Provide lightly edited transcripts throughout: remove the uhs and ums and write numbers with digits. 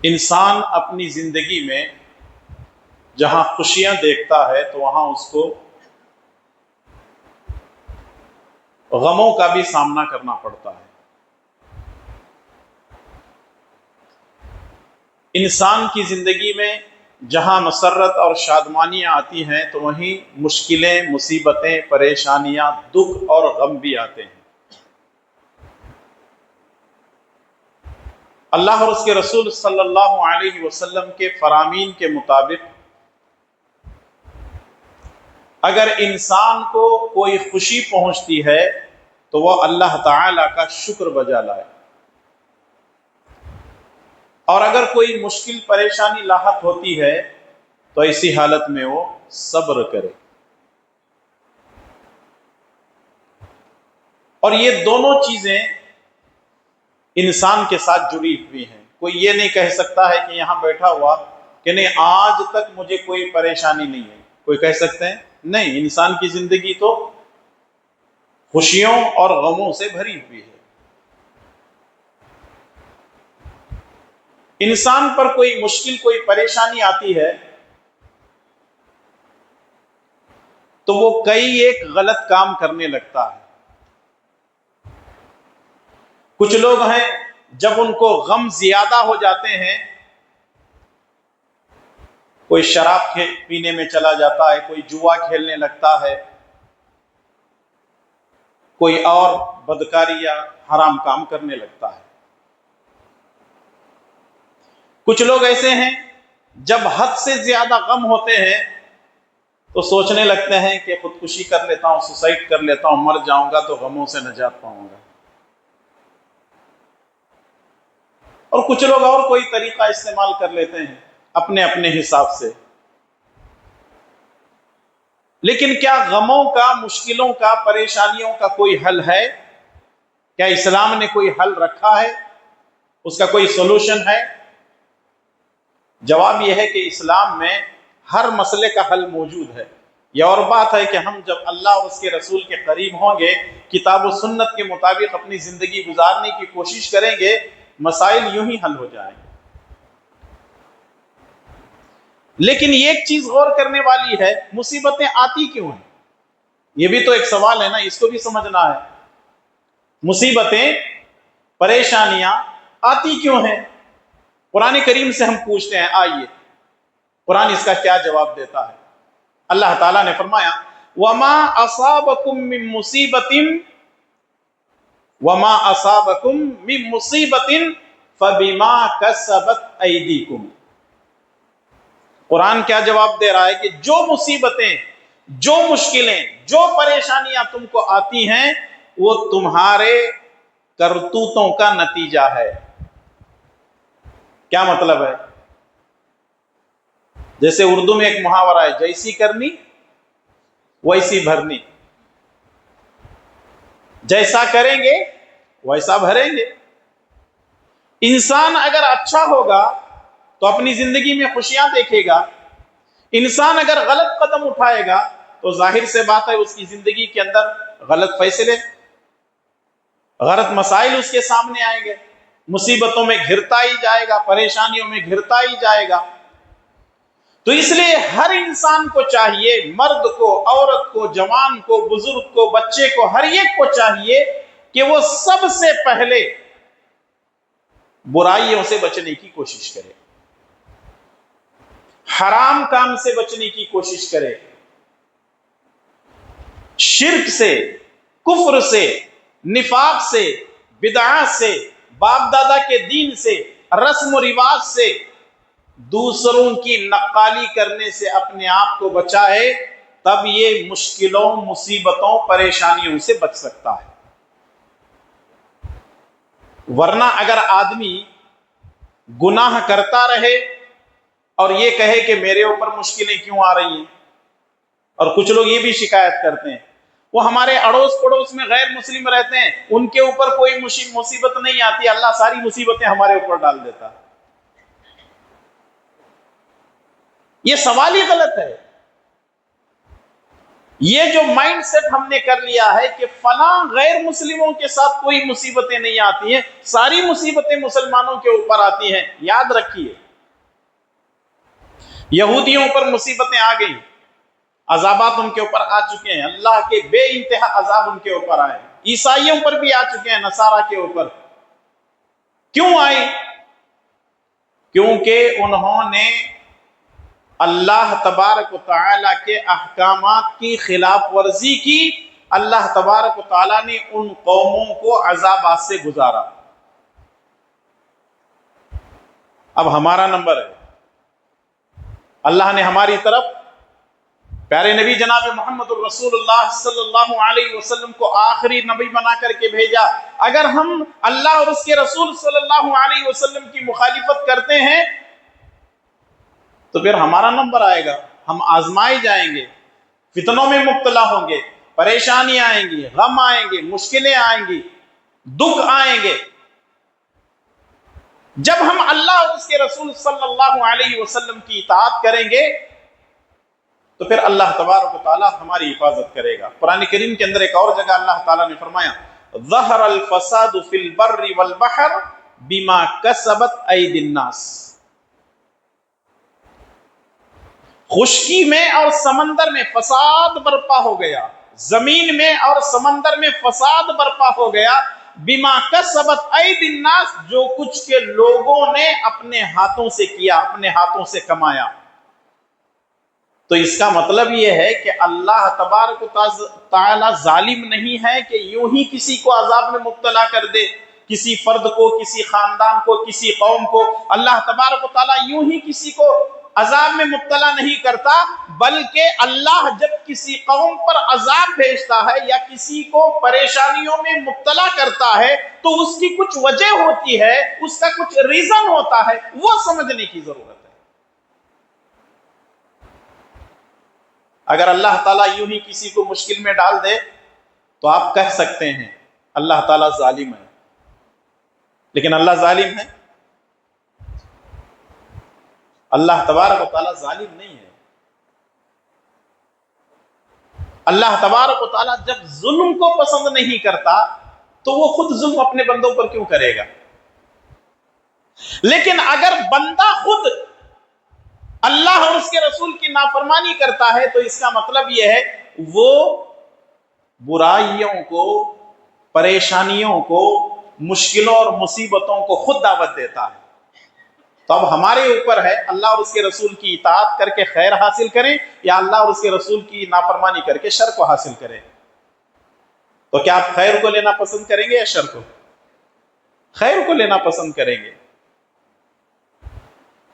انسان اپنی زندگی میں جہاں خوشیاں دیکھتا ہے تو وہاں اس کو غموں کا بھی سامنا کرنا پڑتا ہے۔ انسان کی زندگی میں جہاں مسرت اور شادمانیاں آتی ہیں تو وہیں مشکلیں، مصیبتیں، پریشانیاں، دکھ اور غم بھی آتے ہیں۔ اللہ اور اس کے رسول صلی اللہ علیہ وسلم کے فرامین کے مطابق اگر انسان کو کوئی خوشی پہنچتی ہے تو وہ اللہ تعالی کا شکر بجا لائے، اور اگر کوئی مشکل پریشانی لاحق ہوتی ہے تو ایسی حالت میں وہ صبر کرے۔ اور یہ دونوں چیزیں انسان کے ساتھ جڑی ہوئی ہیں۔ کوئی یہ نہیں کہہ سکتا ہے کہ یہاں بیٹھا ہوا کہ نہیں آج تک مجھے کوئی پریشانی نہیں ہے۔ کوئی کہہ سکتے ہیں؟ نہیں، انسان کی زندگی تو خوشیوں اور غموں سے بھری ہوئی ہے۔ انسان پر کوئی مشکل، کوئی پریشانی آتی ہے تو وہ کئی ایک غلط کام کرنے لگتا ہے۔ کچھ لوگ ہیں جب ان کو غم زیادہ ہو جاتے ہیں، کوئی شراب پینے میں چلا جاتا ہے، کوئی جوا کھیلنے لگتا ہے، کوئی اور بدکاری یا حرام کام کرنے لگتا ہے۔ کچھ لوگ ایسے ہیں جب حد سے زیادہ غم ہوتے ہیں تو سوچنے لگتے ہیں کہ خودکشی کر لیتا ہوں، سوسائڈ کر لیتا ہوں، مر جاؤں گا تو غموں سے نجات پاؤں گا۔ اور کچھ لوگ اور کوئی طریقہ استعمال کر لیتے ہیں اپنے اپنے حساب سے۔ لیکن کیا غموں کا، مشکلوں کا، پریشانیوں کا کوئی حل ہے؟ کیا اسلام نے کوئی حل رکھا ہے؟ اس کا کوئی سولوشن ہے؟ جواب یہ ہے کہ اسلام میں ہر مسئلے کا حل موجود ہے۔ یہ اور بات ہے کہ ہم جب اللہ اور اس کے رسول کے قریب ہوں گے، کتاب و سنت کے مطابق اپنی زندگی گزارنے کی کوشش کریں گے، مسائل یوں ہی حل ہو جائیں گے۔ لیکن یہ ایک چیز غور کرنے والی ہے، مصیبتیں آتی کیوں ہیں؟ یہ بھی تو ایک سوال ہے نا، اس کو بھی سمجھنا ہے۔ مصیبتیں، پریشانیاں آتی کیوں ہیں؟ قرآن کریم سے ہم پوچھتے ہیں، آئیے قرآن اس کا کیا جواب دیتا ہے۔ اللہ تعالیٰ نے فرمایا وَمَا أَصَابَكُم مِّن مُّصِيبَةٍ وَمَا أَصَابَكُم مِّن مُّصِيبَةٍ فَبِمَا كَسَبَتْ أَيْدِيكُمْ۔ قرآن کیا جواب دے رہا ہے کہ جو مصیبتیں، جو مشکلیں، جو پریشانیاں تم کو آتی ہیں وہ تمہارے کرتوتوں کا نتیجہ ہے۔ کیا مطلب ہے؟ جیسے اردو میں ایک محاورہ ہے، جیسی کرنی ویسی بھرنی۔ جیسا کریں گے ویسا بھریں گے۔ انسان اگر اچھا ہوگا تو اپنی زندگی میں خوشیاں دیکھے گا، انسان اگر غلط قدم اٹھائے گا تو ظاہر سے بات ہے اس کی زندگی کے اندر غلط فیصلے، غلط مسائل اس کے سامنے آئیں گے، مصیبتوں میں گھرتا ہی جائے گا، پریشانیوں میں گھرتا ہی جائے گا۔ تو اس لیے ہر انسان کو چاہیے، مرد کو، عورت کو، جوان کو، بزرگ کو، بچے کو، ہر ایک کو چاہیے کہ وہ سب سے پہلے برائیوں سے بچنے کی کوشش کرے، حرام کام سے بچنے کی کوشش کرے، شرک سے، کفر سے، نفاق سے، بدعات سے، باپ دادا کے دین سے، رسم و رواج سے، دوسروں کی نقالی کرنے سے اپنے آپ کو بچائے، تب یہ مشکلوں، مصیبتوں، پریشانیوں سے بچ سکتا ہے۔ ورنہ اگر آدمی گناہ کرتا رہے اور یہ کہے کہ میرے اوپر مشکلیں کیوں آ رہی ہیں، اور کچھ لوگ یہ بھی شکایت کرتے ہیں وہ ہمارے اڑوس پڑوس میں غیر مسلم رہتے ہیں، ان کے اوپر کوئی مصیبت نہیں آتی، اللہ ساری مصیبتیں ہمارے اوپر ڈال دیتا ہے۔ یہ سوال ہی غلط ہے۔ یہ جو مائنڈ سیٹ ہم نے کر لیا ہے کہ فلاں غیر مسلموں کے ساتھ کوئی مصیبتیں نہیں آتی ہیں، ساری مصیبتیں مسلمانوں کے اوپر آتی ہیں، یاد رکھیے یہودیوں پر مصیبتیں آ گئی، عذابات ان کے اوپر آ چکے ہیں، اللہ کے بے انتہا عذاب ان کے اوپر آئے، عیسائیوں پر بھی آ چکے ہیں، نصارہ کے اوپر۔ کیوں آئی؟ کیونکہ انہوں نے اللہ تبارک و تعالی کے احکامات کی خلاف ورزی کی، اللہ تبارک و تعالی نے ان قوموں کو عذابات سے گزارا۔ اب ہمارا نمبر ہے، اللہ نے ہماری طرف پیارے نبی جناب محمد الرسول اللہ صلی اللہ علیہ وسلم کو آخری نبی بنا کر کے بھیجا۔ اگر ہم اللہ اور اس کے رسول صلی اللہ علیہ وسلم کی مخالفت کرتے ہیں تو پھر ہمارا نمبر آئے گا، ہم آزمائے جائیں گے، فتنوں میں مبتلا ہوں گے، پریشانیاں آئیں گی، غم آئیں گے، مشکلیں آئیں گی، دکھ آئیں گے۔ جب ہم اللہ اور اس کے رسول صلی اللہ علیہ وسلم کی اطاعت کریں گے تو پھر اللہ تبارک و تعالی ہماری حفاظت کرے گا۔ قرآن کریم کے اندر ایک اور جگہ اللہ تعالیٰ نے فرمایا ظہر الفساد فی البر والبحر بما کسبت ایدی الناس، خشکی میں اور سمندر میں فساد برپا ہو گیا، زمین میں اور سمندر میں فساد برپا ہو گیا، بما کسبت ایدی الناس، جو کچھ کے لوگوں نے اپنے ہاتھوں سے کیا، اپنے ہاتھوں سے کمایا۔ تو اس کا مطلب یہ ہے کہ اللہ تبارک و تعالی ظالم نہیں ہے کہ یوں ہی کسی کو عذاب میں مبتلا کر دے، کسی فرد کو، کسی خاندان کو، کسی قوم کو۔ اللہ تبارک و تعالی یوں ہی کسی کو عذاب میں مبتلا نہیں کرتا، بلکہ اللہ جب کسی قوم پر عذاب بھیجتا ہے یا کسی کو پریشانیوں میں مبتلا کرتا ہے تو اس کی کچھ وجہ ہوتی ہے، اس کا کچھ ریزن ہوتا ہے، وہ سمجھنے کی ضرورت ہے۔ اگر اللہ تعالیٰ یوں ہی کسی کو مشکل میں ڈال دے تو آپ کہہ سکتے ہیں اللہ تعالیٰ ظالم ہے، لیکن اللہ ظالم ہے؟ اللہ تبارک و تعالیٰ ظالم نہیں ہے۔ اللہ تبارک و تعالیٰ جب ظلم کو پسند نہیں کرتا تو وہ خود ظلم اپنے بندوں پر کیوں کرے گا؟ لیکن اگر بندہ خود اللہ اور اس کے رسول کی نافرمانی کرتا ہے تو اس کا مطلب یہ ہے وہ برائیوں کو، پریشانیوں کو، مشکلوں اور مصیبتوں کو خود دعوت دیتا ہے۔ تو اب ہمارے اوپر ہے اللہ اور اس کے رسول کی اطاعت کر کے خیر حاصل کریں یا اللہ اور اس کے رسول کی نافرمانی کر کے شر کو حاصل کریں۔ تو کیا آپ خیر کو لینا پسند کریں گے یا شر کو؟ خیر کو لینا پسند کریں گے۔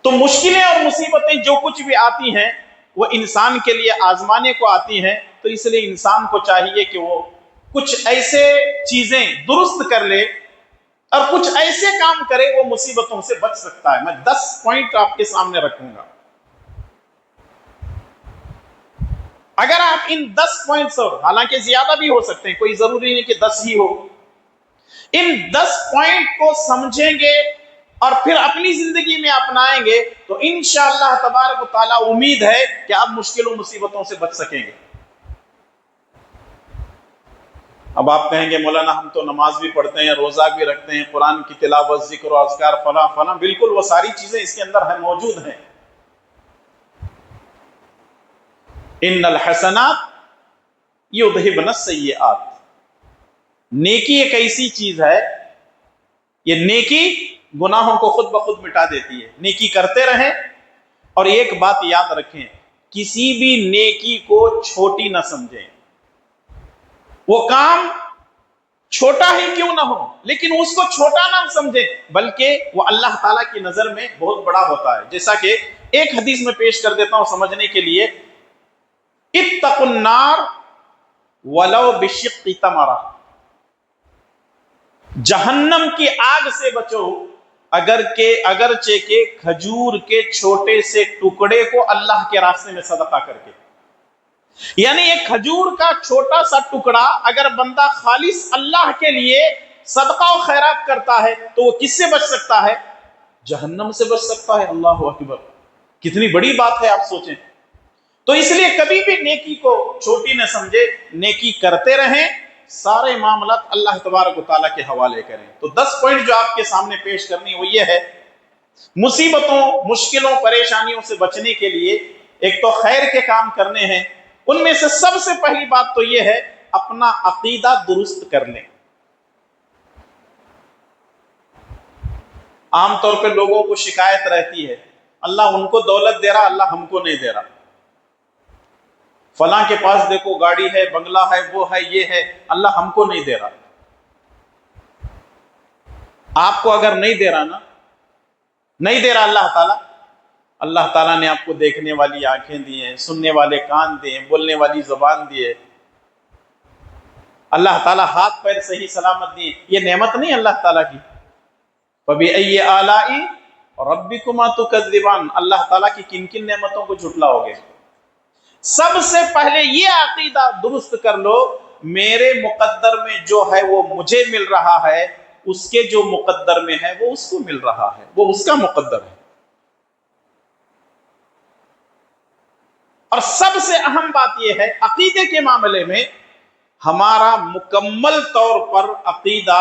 تو مشکلیں اور مصیبتیں جو کچھ بھی آتی ہیں وہ انسان کے لیے آزمانے کو آتی ہیں، تو اس لیے انسان کو چاہیے کہ وہ کچھ ایسے چیزیں درست کر لے اور کچھ ایسے کام کرے وہ مصیبتوں سے بچ سکتا ہے۔ میں 10 پوائنٹ آپ کے سامنے رکھوں گا، اگر آپ ان 10 پوائنٹس، اور حالانکہ زیادہ بھی ہو سکتے ہیں، کوئی ضروری نہیں کہ 10 ہی ہو، ان 10 پوائنٹ کو سمجھیں گے اور پھر اپنی زندگی میں اپنائیں گے تو انشاءاللہ تبارک و تعالیٰ امید ہے کہ آپ مشکلوں مصیبتوں سے بچ سکیں گے۔ اب آپ کہیں گے مولانا ہم تو نماز بھی پڑھتے ہیں، روزہ بھی رکھتے ہیں، قرآن کی تلاوت، ذکر و اذکار، فلاں فلاں، بالکل وہ ساری چیزیں اس کے اندر ہیں، موجود ہیں۔ ان الحسنات یذھبن السیئات، نیکی ایک ایسی چیز ہے، یہ نیکی گناہوں کو خود بخود مٹا دیتی ہے۔ نیکی کرتے رہیں، اور ایک بات یاد رکھیں، کسی بھی نیکی کو چھوٹی نہ سمجھیں، وہ کام چھوٹا ہی کیوں نہ ہو لیکن اس کو چھوٹا نہ سمجھیں، بلکہ وہ اللہ تعالیٰ کی نظر میں بہت بڑا ہوتا ہے۔ جیسا کہ ایک حدیث میں پیش کر دیتا ہوں سمجھنے کے لیے، اتقوا النار ولو بشق تمرہ، جہنم کی آگ سے بچو اگرچہ کہ کھجور کے چھوٹے سے ٹکڑے کو اللہ کے راستے میں صدقہ کر کے۔ یعنی ایک کھجور کا چھوٹا سا ٹکڑا اگر بندہ خالص اللہ کے لیے صدقہ و خیرات کرتا ہے تو وہ کس سے بچ سکتا ہے؟ جہنم سے بچ سکتا ہے۔ اللہ اکبر، کتنی بڑی بات ہے، آپ سوچیں۔ تو اس لیے کبھی بھی نیکی کو چھوٹی نہ سمجھے، نیکی کرتے رہیں، سارے معاملات اللہ تبارک و تعالیٰ کے حوالے کریں۔ تو 10 پوائنٹ جو آپ کے سامنے پیش کرنی وہ یہ ہے، مصیبتوں، مشکلوں، پریشانیوں سے بچنے کے لیے ایک تو خیر کے کام کرنے ہیں، ان میں سے سب سے پہلی بات تو یہ ہے اپنا عقیدہ درست کر لیں۔ عام طور پہ لوگوں کو شکایت رہتی ہے، اللہ ان کو دولت دے رہا، اللہ ہم کو نہیں دے رہا، فلاں کے پاس دیکھو گاڑی ہے، بنگلہ ہے، وہ ہے، یہ ہے، اللہ ہم کو نہیں دے رہا۔ آپ کو اگر نہیں دے رہا نا، نہیں دے رہا اللہ تعالیٰ نے آپ کو دیکھنے والی آنکھیں دی ہیں، سننے والے کان دیے، بولنے والی زبان دیے، اللہ تعالیٰ ہاتھ پیر صحیح سلامت دیے، یہ نعمت نہیں اللہ تعالیٰ کی؟ فَبِأَيِّ آلَاءِ رَبِّكُمَا تُكَذِّبَانِ، اللہ تعالیٰ کی کن کن نعمتوں کو جھٹلاؤ گے؟ سب سے پہلے یہ عقیدہ درست کر لو، میرے مقدر میں جو ہے وہ مجھے مل رہا ہے، اس کے جو مقدر میں ہے وہ اس کو مل رہا ہے، وہ اس کا مقدر ہے۔ اور سب سے اہم بات یہ ہے، عقیدے کے معاملے میں ہمارا مکمل طور پر عقیدہ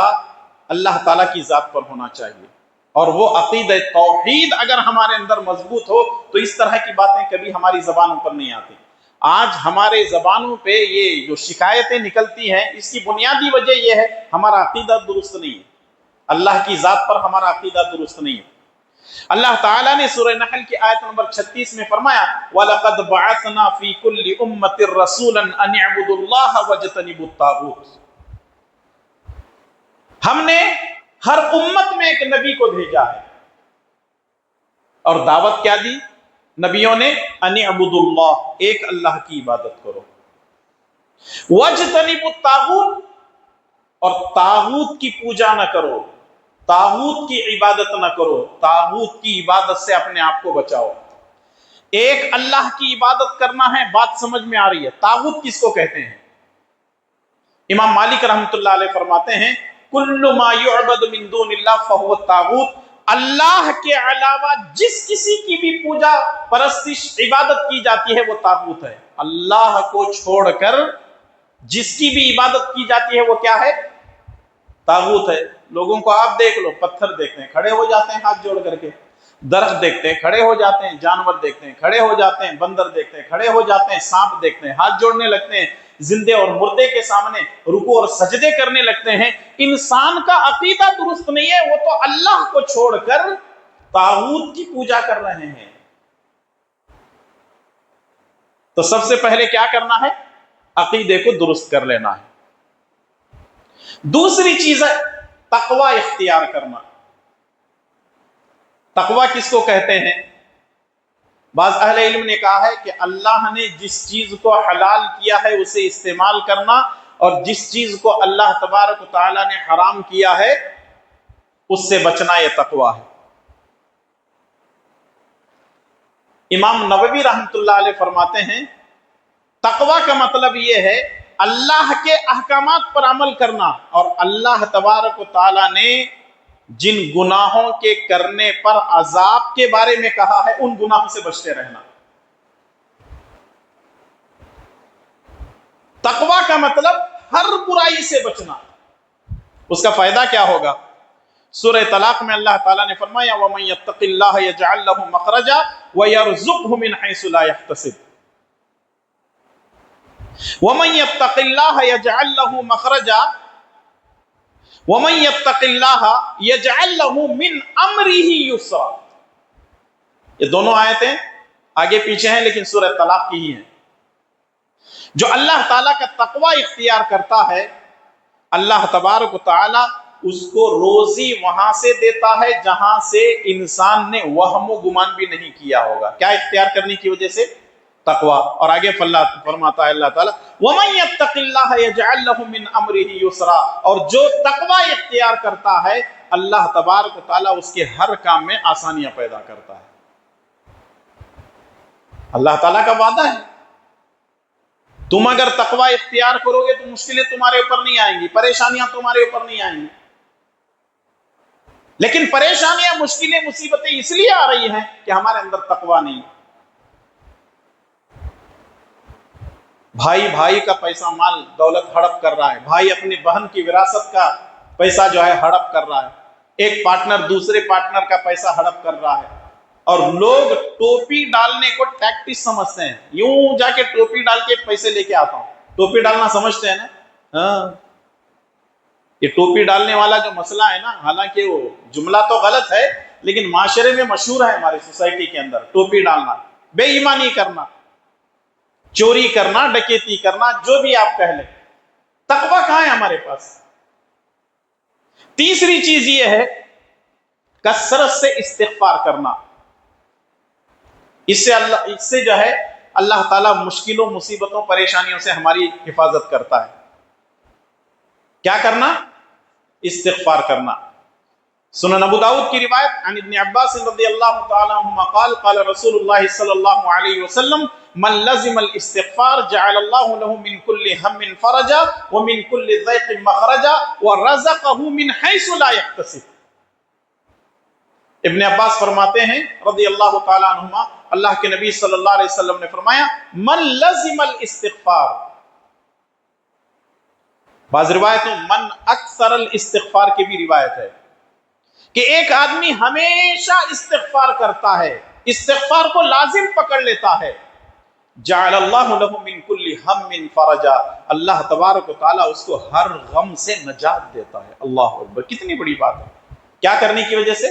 اللہ تعالیٰ کی ذات پر ہونا چاہیے، اور وہ عقیدہ توحید اگر ہمارے اندر مضبوط ہو تو اس طرح کی باتیں کبھی ہماری زبانوں پر نہیں آتی۔ آج ہمارے زبانوں پہ یہ جو شکایتیں نکلتی ہیں، اس کی بنیادی وجہ یہ ہے ہمارا عقیدہ درست نہیں ہے، اللہ کی ذات پر ہمارا عقیدہ درست نہیں ہے۔ اللہ تعالیٰ نے سورہ نحل کی آیت نمبر 36 میں فرمایا وَلَقَدْ بَعَثْنَا فِي كُلِّ أُمَّةٍ رَسُولًا أَنِ اعْبُدُوا اللَّهَ وَاجْتَنِبُوا الطَّاغُوتَ، ہم نے ہر امت میں ایک نبی کو بھیجا ہے، اور دعوت کیا دی نبیوں نے؟ ان اعبدوا اللہ، ایک اللہ کی عبادت کرو، واجتنبوا الطاغوت، اور طاغوت کی پوجا نہ کرو، طاغوت کی عبادت نہ کرو، طاغوت کی عبادت سے اپنے آپ کو بچاؤ۔ ایک اللہ کی عبادت کرنا ہے، بات سمجھ میں آ رہی ہے؟ طاغوت کس کو کہتے ہیں؟ امام مالک رحمۃ اللہ علیہ فرماتے ہیں کل ما یعبد من دون اللہ فہو الطاغوت، اللہ کے علاوہ جس کسی کی بھی پوجا، پرستش، عبادت کی جاتی ہے وہ طاغوت ہے۔ اللہ کو چھوڑ کر جس کی بھی عبادت کی جاتی ہے وہ کیا ہے؟ طاغوت ہے۔ لوگوں کو آپ دیکھ لو، پتھر دیکھتے ہیں کھڑے ہو جاتے ہیں ہاتھ جوڑ کر کے، درخت دیکھتے ہیں کھڑے ہو جاتے ہیں، جانور دیکھتے ہیں کھڑے ہو جاتے ہیں، بندر دیکھتے ہیں کھڑے ہو جاتے ہیں، سانپ دیکھتے ہیں ہاتھ جوڑنے لگتے ہیں، زندے اور مردے کے سامنے رکوع اور سجدے کرنے لگتے ہیں۔ انسان کا عقیدہ درست نہیں ہے، وہ تو اللہ کو چھوڑ کر طاغوت کی پوجا کر رہے ہیں۔ تو سب سے پہلے کیا کرنا ہے؟ عقیدے کو درست کر لینا ہے۔ دوسری چیز ہے تقوی اختیار کرنا۔ تقوی کس کو کہتے ہیں؟ بعض اہل علم نے کہا ہے کہ اللہ نے جس چیز کو حلال کیا ہے اسے استعمال کرنا، اور جس چیز کو اللہ تبارک و تعالیٰ نے حرام کیا ہے اس سے بچنا، یہ تقوی ہے۔ امام نووی رحمۃ اللہ علیہ فرماتے ہیں تقوی کا مطلب یہ ہے اللہ کے احکامات پر عمل کرنا، اور اللہ تبارک و تعالیٰ نے جن گناہوں کے کرنے پر عذاب کے بارے میں کہا ہے ان گناہوں سے بچتے رہنا۔ تقوی کا مطلب ہر برائی سے بچنا۔ اس کا فائدہ کیا ہوگا؟ سورہ طلاق میں اللہ تعالیٰ نے فرمایا وَمَن يَتَّقِ اللَّهَ يَجْعَل لَّهُ مَخْرَجًا وَيَرْزُقْهُ مِنْ حَيْثُ لَا يَحْتَسِبُ، وَمَن يَتَّقِ اللَّهَ يَجْعَل لَّهُ مَخْرَجًا وَمَن يَتَّقِ اللَّهَ يَجْعَل لَّهُ مِنْ أَمْرِهِ يُسْرًا۔ یہ دونوں آیتیں آگے پیچھے ہیں لیکن سورہ طلاق کی ہی ہیں۔ جو اللہ تعالیٰ کا تقوی اختیار کرتا ہے، اللہ تبارک و تعالیٰ اس کو روزی وہاں سے دیتا ہے جہاں سے انسان نے وہم و گمان بھی نہیں کیا ہوگا۔ کیا اختیار کرنے کی وجہ سے؟ تقوی۔ اور آگے فرماتا ہے اللہ تعالیٰ وَمَن يَتَّقِ اللَّهَ يَجْعَل لَّهُ مِنْ أَمْرِهِ يُسْرًا، اور جو تقوی اختیار کرتا ہے اللہ تبارک و تعالیٰ اس کے ہر کام میں آسانیاں پیدا کرتا ہے۔ اللہ تعالیٰ کا وعدہ ہے تم اگر تقوی اختیار کرو گے تو مشکلیں تمہارے اوپر نہیں آئیں گی، پریشانیاں تمہارے اوپر نہیں آئیں گی۔ لیکن پریشانیاں، مشکلیں، مصیبتیں اس لیے آ رہی ہیں کہ ہمارے اندر تقوی نہیں۔ بھائی بھائی کا پیسہ مال دولت ہڑپ کر رہا ہے، بھائی اپنی بہن کی وراثت کا پیسہ جو ہے ہڑپ کر رہا ہے، ایک پارٹنر دوسرے پارٹنر کا پیسہ ہڑپ کر رہا ہے، اور لوگ ٹوپی ڈالنے کو ٹیکٹس سمجھتے ہیں، یوں جا کے ٹوپی ڈال کے پیسے لے کے آتا ہوں، ٹوپی ڈالنا سمجھتے ہیں نا؟ ہاں، یہ ٹوپی ڈالنے والا جو مسئلہ ہے نا، حالانکہ وہ جملہ تو غلط ہے لیکن معاشرے میں مشہور ہے، ہماری سوسائٹی کے اندر ٹوپی ڈالنا، بے ایمانی کرنا، چوری کرنا، ڈکیتی کرنا، جو بھی آپ کہہ لیں۔ تقوی کہاں ہے ہمارے پاس؟ تیسری چیز یہ ہے کثرت سے استغفار کرنا، اس سے جو ہے اللہ تعالیٰ مشکلوں، مصیبتوں، پریشانیوں سے ہماری حفاظت کرتا ہے۔ کیا کرنا؟ استغفار کرنا۔ سنن ابو داؤد کی روایت عن ابن عباس رضی اللہ تعالی عنہما قال قال رسول اللہ صلی اللہ علیہ وسلم من لزم الاستغفار جعل اللہ له من كل هم فرجا ومن كل ضيق مخرجا ورزقه من حيث لا يحتسب۔ ابن عباس فرماتے ہیں رضی اللہ تعالی عنہما، اللہ کے نبی صلی اللہ علیہ وسلم نے فرمایا من لزم الاستغفار، بعض روایتوں من اکثر الاستغفار کی بھی روایت ہے کہ ایک آدمی ہمیشہ استغفار کرتا ہے، استغفار کو لازم پکڑ لیتا ہے، جعل اللہ له من كل هم فرجا، اللہ تبارک و تعالیٰ اس کو ہر غم سے نجات دیتا ہے۔ اللہ اکبر، کتنی بڑی بات ہے! کیا کرنے کی وجہ سے؟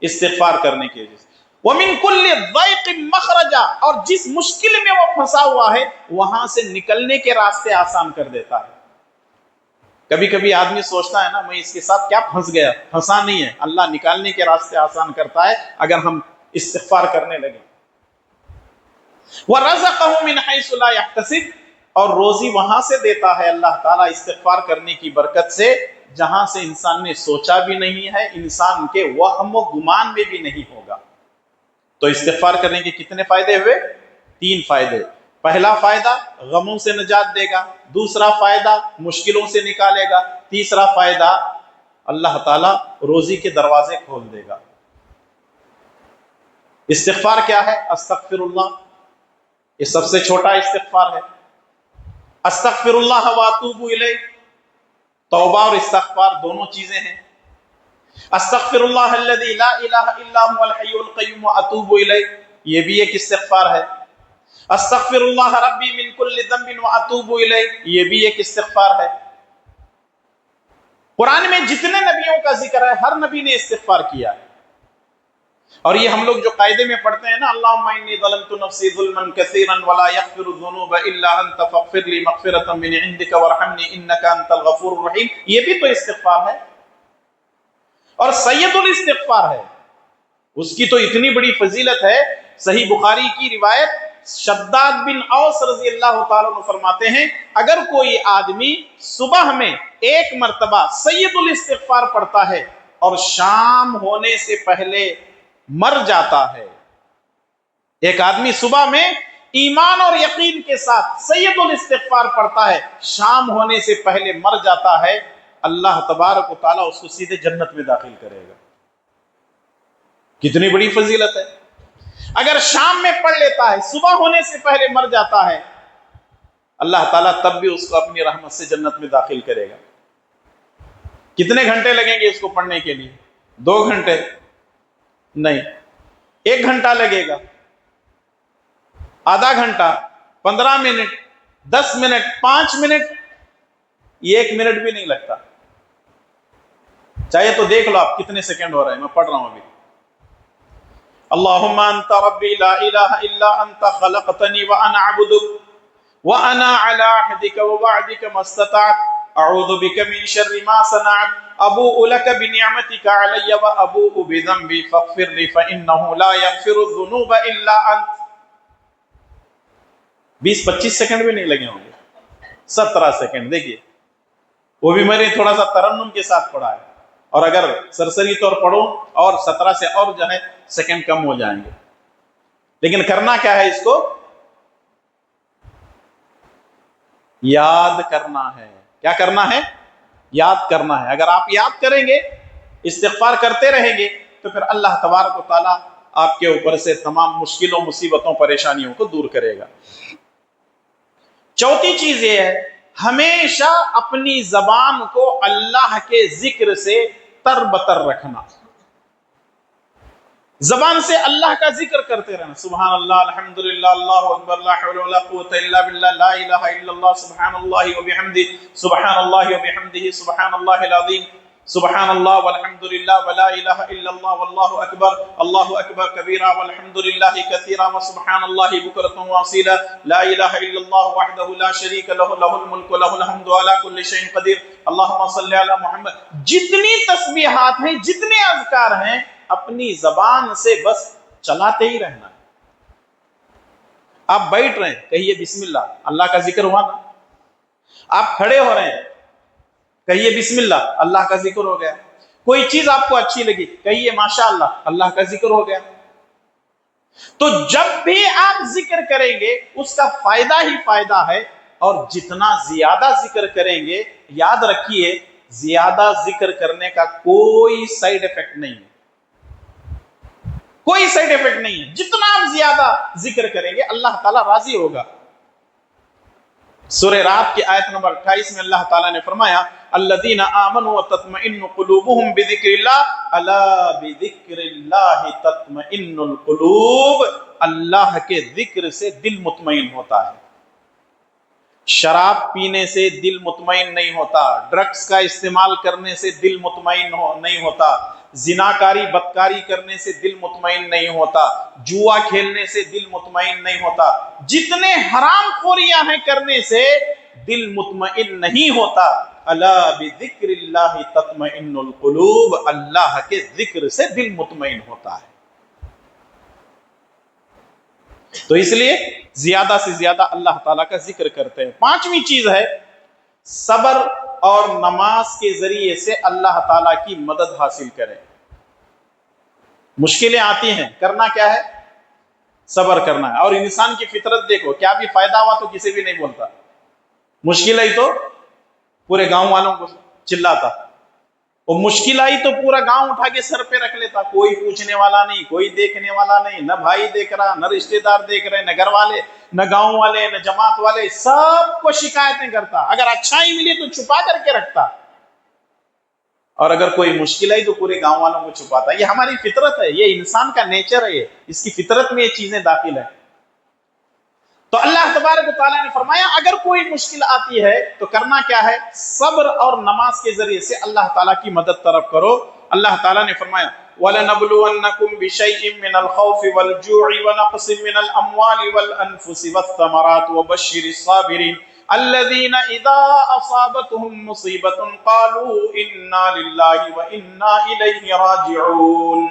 استغفار کرنے کی وجہ سے۔ ومن كل ضيق مخرجا، اور جس مشکل میں وہ پھنسا ہوا ہے وہاں سے نکلنے کے راستے آسان کر دیتا ہے۔ کبھی کبھی آدمی سوچتا ہے نا میں اس کے ساتھ کیا پھنس گیا، پھنسا نہیں ہے، اللہ نکالنے کے راستے آسان کرتا ہے اگر ہم استغفار کرنے لگیں۔ وَرَزَقَهُ مِنْ حَيْثُ لَا يَحْتَسِبُ، اور روزی وہاں سے دیتا ہے اللہ تعالیٰ استغفار کرنے کی برکت سے جہاں سے انسان نے سوچا بھی نہیں ہے، انسان کے وہم و گمان میں بھی نہیں ہوگا۔ تو استغفار کرنے کے کتنے فائدے ہوئے؟ 3 فائدے۔ پہلا فائدہ غموں سے نجات دے گا، دوسرا فائدہ مشکلوں سے نکالے گا، تیسرا فائدہ اللہ تعالیٰ روزی کے دروازے کھول دے گا۔ استغفار کیا ہے؟ استغفر اللہ، یہ سب سے چھوٹا استغفار ہے۔ استغفر اللہ واتوب الیہ، توبہ اور استغفار دونوں چیزیں ہیں۔ استغفر اللہ الذی لا الہ الا هو الحی القیوم واتوب الیہ، یہ بھی ایک استغفار ہے۔ استغفر اللہ ربی من کل ذنب واتوب الیہ، یہ بھی ایک استغفار ہے۔ قرآن میں جتنے نبیوں کا ذکر ہے ہر نبی نے استغفار کیا ہے، اور یہ ہم لوگ جو قاعدے میں پڑھتے ہیں نا، اللہم انی ظلمت نفسی ظلما کثیرا ولا یغفر الذنوب الا انت فاغفر لی مغفرۃ من عندک وارحمنی انک انت الغفور الرحیم، یہ بھی تو استغفار ہے۔ اور سید الاستغفار ہے، اس کی تو اتنی بڑی فضیلت ہے، صحیح بخاری کی روایت شداد بن اوس رضی اللہ تعالیٰ عنہ فرماتے ہیں اگر کوئی آدمی صبح میں 1 مرتبہ سید الاستغفار پڑھتا ہے اور شام ہونے سے پہلے مر جاتا ہے، ایک آدمی صبح میں ایمان اور یقین کے ساتھ سید الاستغفار پڑھتا ہے، شام ہونے سے پہلے مر جاتا ہے، اللہ تبارک و تعالیٰ اس کو سیدھے جنت میں داخل کرے گا۔ کتنی بڑی فضیلت ہے! اگر شام میں پڑھ لیتا ہے، صبح ہونے سے پہلے مر جاتا ہے، اللہ تعالیٰ تب بھی اس کو اپنی رحمت سے جنت میں داخل کرے گا۔ کتنے گھنٹے لگیں گے اس کو پڑھنے کے لیے؟ 2 گھنٹے نہیں، 1 گھنٹہ لگے گا، آدھا گھنٹہ، 15 منٹ، 10 منٹ، 5 منٹ، یہ 1 منٹ بھی نہیں لگتا۔ چاہیے تو دیکھ لو آپ کتنے سیکنڈ ہو رہے ہیں، میں پڑھ رہا ہوں ابھی۔ اللہم انت ربی لا الہ الا انت خلقتنی وانا عبدک وانا علی عہدک ووعدک ما استطعت اعوذ بک من شر ما صنعت ابوء لک بنعمتک علی وابوء بذنبی فاغفر لی فانہ لا یغفر الذنوب الا انت۔ 20-25 سیکنڈ بھی نہیں لگے ہوں گے، 17 سیکنڈ، دیکھیے وہ بھی میں نے تھوڑا سا ترنم کے ساتھ پڑھا ہے، اور اگر سرسری طور پڑھوں اور 17 سے اور جو ہے سیکنڈ کم ہو جائیں گے، لیکن کرنا کیا ہے؟ اس کو یاد کرنا ہے۔ کیا کرنا ہے؟ یاد کرنا ہے۔ اگر آپ یاد کریں گے، استغفار کرتے رہیں گے، تو پھر اللہ تبارک و تعالیٰ آپ کے اوپر سے تمام مشکلوں، مصیبتوں، پریشانیوں کو دور کرے گا۔ چوتھی چیز یہ ہے ہمیشہ اپنی زبان کو اللہ کے ذکر سے تر بتر رکھنا، زبان سے اللہ کا ذکر کرتے رہنا، سبحان اللہ، الحمدللہ، اللہ اکبر، لا حول ولا قوت الا باللہ، لا الہ الا اللہ، سبحان اللہ وبحمدہ، سبحان اللہ وبحمدہ، سبحان اللہ العظیم، سبحان اللہ والحمدللہ ولا الہ الا اللہ واللہ اکبر کبیرا والحمدللہ کثیرا وسبحان اللہ بکرۃ واصیلا، لا الہ الا اللہ وحدہ لا شریک لہ، لہ الملک ولہ الحمد علی کل شیء قدیر، اللہم صلی علی محمد۔ جتنی تسبیحات ہیں، جتنے اذکار ہیں، اپنی زبان سے بس چلاتے ہی رہنا۔ آپ بیٹھ رہے ہیں، کہیے بسم اللہ، اللہ کا ذکر ہوا نا۔ آپ کھڑے ہو رہے ہیں، کہیے بسم اللہ، اللہ کا ذکر ہو گیا۔ کوئی چیز آپ کو اچھی لگی، کہیے ماشاء اللہ، اللہ کا ذکر ہو گیا۔ تو جب بھی آپ ذکر کریں گے اس کا فائدہ ہی فائدہ ہے، اور جتنا زیادہ ذکر کریں گے، یاد رکھیے زیادہ ذکر کرنے کا کوئی سائیڈ افیکٹ نہیں ہے، کوئی سائیڈ افیکٹ نہیں ہے۔ جتنا آپ زیادہ ذکر کریں گے اللہ تعالیٰ راضی ہوگا۔ سورہ رات کی آیت نمبر 28 میں اللہ تعالیٰ نے فرمایا الذین آمنوا وتطمئن قلوبهم بذکر اللہ الا بذکر اللہ تطمئن القلوب، اللہ کے ذکر سے دل مطمئن ہوتا ہے۔ شراب پینے سے دل مطمئن نہیں ہوتا، ڈرگز کا استعمال کرنے سے دل مطمئن نہیں ہوتا، زناکاری بدکاری کرنے سے دل مطمئن نہیں ہوتا، جوا کھیلنے سے دل مطمئن نہیں ہوتا، جتنے حرام خوریاں ہیں کرنے سے دل مطمئن نہیں ہوتا۔ الا بذکر اللہ تطمئن القلوب، اللہ کے ذکر سے دل مطمئن ہوتا ہے۔ تو اس لیے زیادہ سے زیادہ اللہ تعالیٰ کا ذکر کرتے ہیں۔ پانچویں چیز ہے صبر اور نماز کے ذریعے سے اللہ تعالیٰ کی مدد حاصل کریں۔ مشکلیں آتی ہیں، کرنا کیا ہے؟ صبر کرنا ہے۔ اور انسان کی فطرت دیکھو، کیا بھی فائدہ ہوا تو کسی بھی نہیں بولتا، مشکل آئی تو پورے گاؤں والوں کو چلاتا، اور مشکل آئی تو پورا گاؤں اٹھا کے سر پہ رکھ لیتا، کوئی پوچھنے والا نہیں، کوئی دیکھنے والا نہیں، نہ بھائی دیکھ رہا، نہ رشتہ دار دیکھ رہے، نہ گھر والے، نہ گاؤں والے، نہ جماعت والے، سب کو شکایتیں کرتا۔ اگر اچھائی ملی تو چھپا کر کے رکھتا، اور اگر کوئی مشکل آئی تو پورے گاؤں والوں کو چھپاتا۔ یہ ہماری فطرت ہے، یہ انسان کا نیچر ہے، اس کی فطرت میں یہ چیزیں داخل ہیں۔ تو اللہ تبارک و تعالیٰ نے فرمایا اگر کوئی مشکل آتی ہے تو کرنا کیا ہے؟ صبر اور نماز کے ذریعے سے اللہ تعالیٰ کی مدد طلب کرو۔ اللہ تعالیٰ نے فرمایا وَلَنَبْلُوَنَّكُمْ بِشَيْءٍ مِّنَ الْخَوْفِ وَالْجُوعِ وَنَقْصٍ مِّنَ الْأَمْوَالِ وَالْأَنفُسِ وَالثَّمَرَاتِ وَبَشِّرِ الصَّابِرِينَ الَّذِينَ إِذَا أَصَابَتْهُم مُّصِيبَةٌ قَالُوا إِنَّا لِلَّهِ وَإِنَّا إِلَيْهِ رَاجِعُونَ۔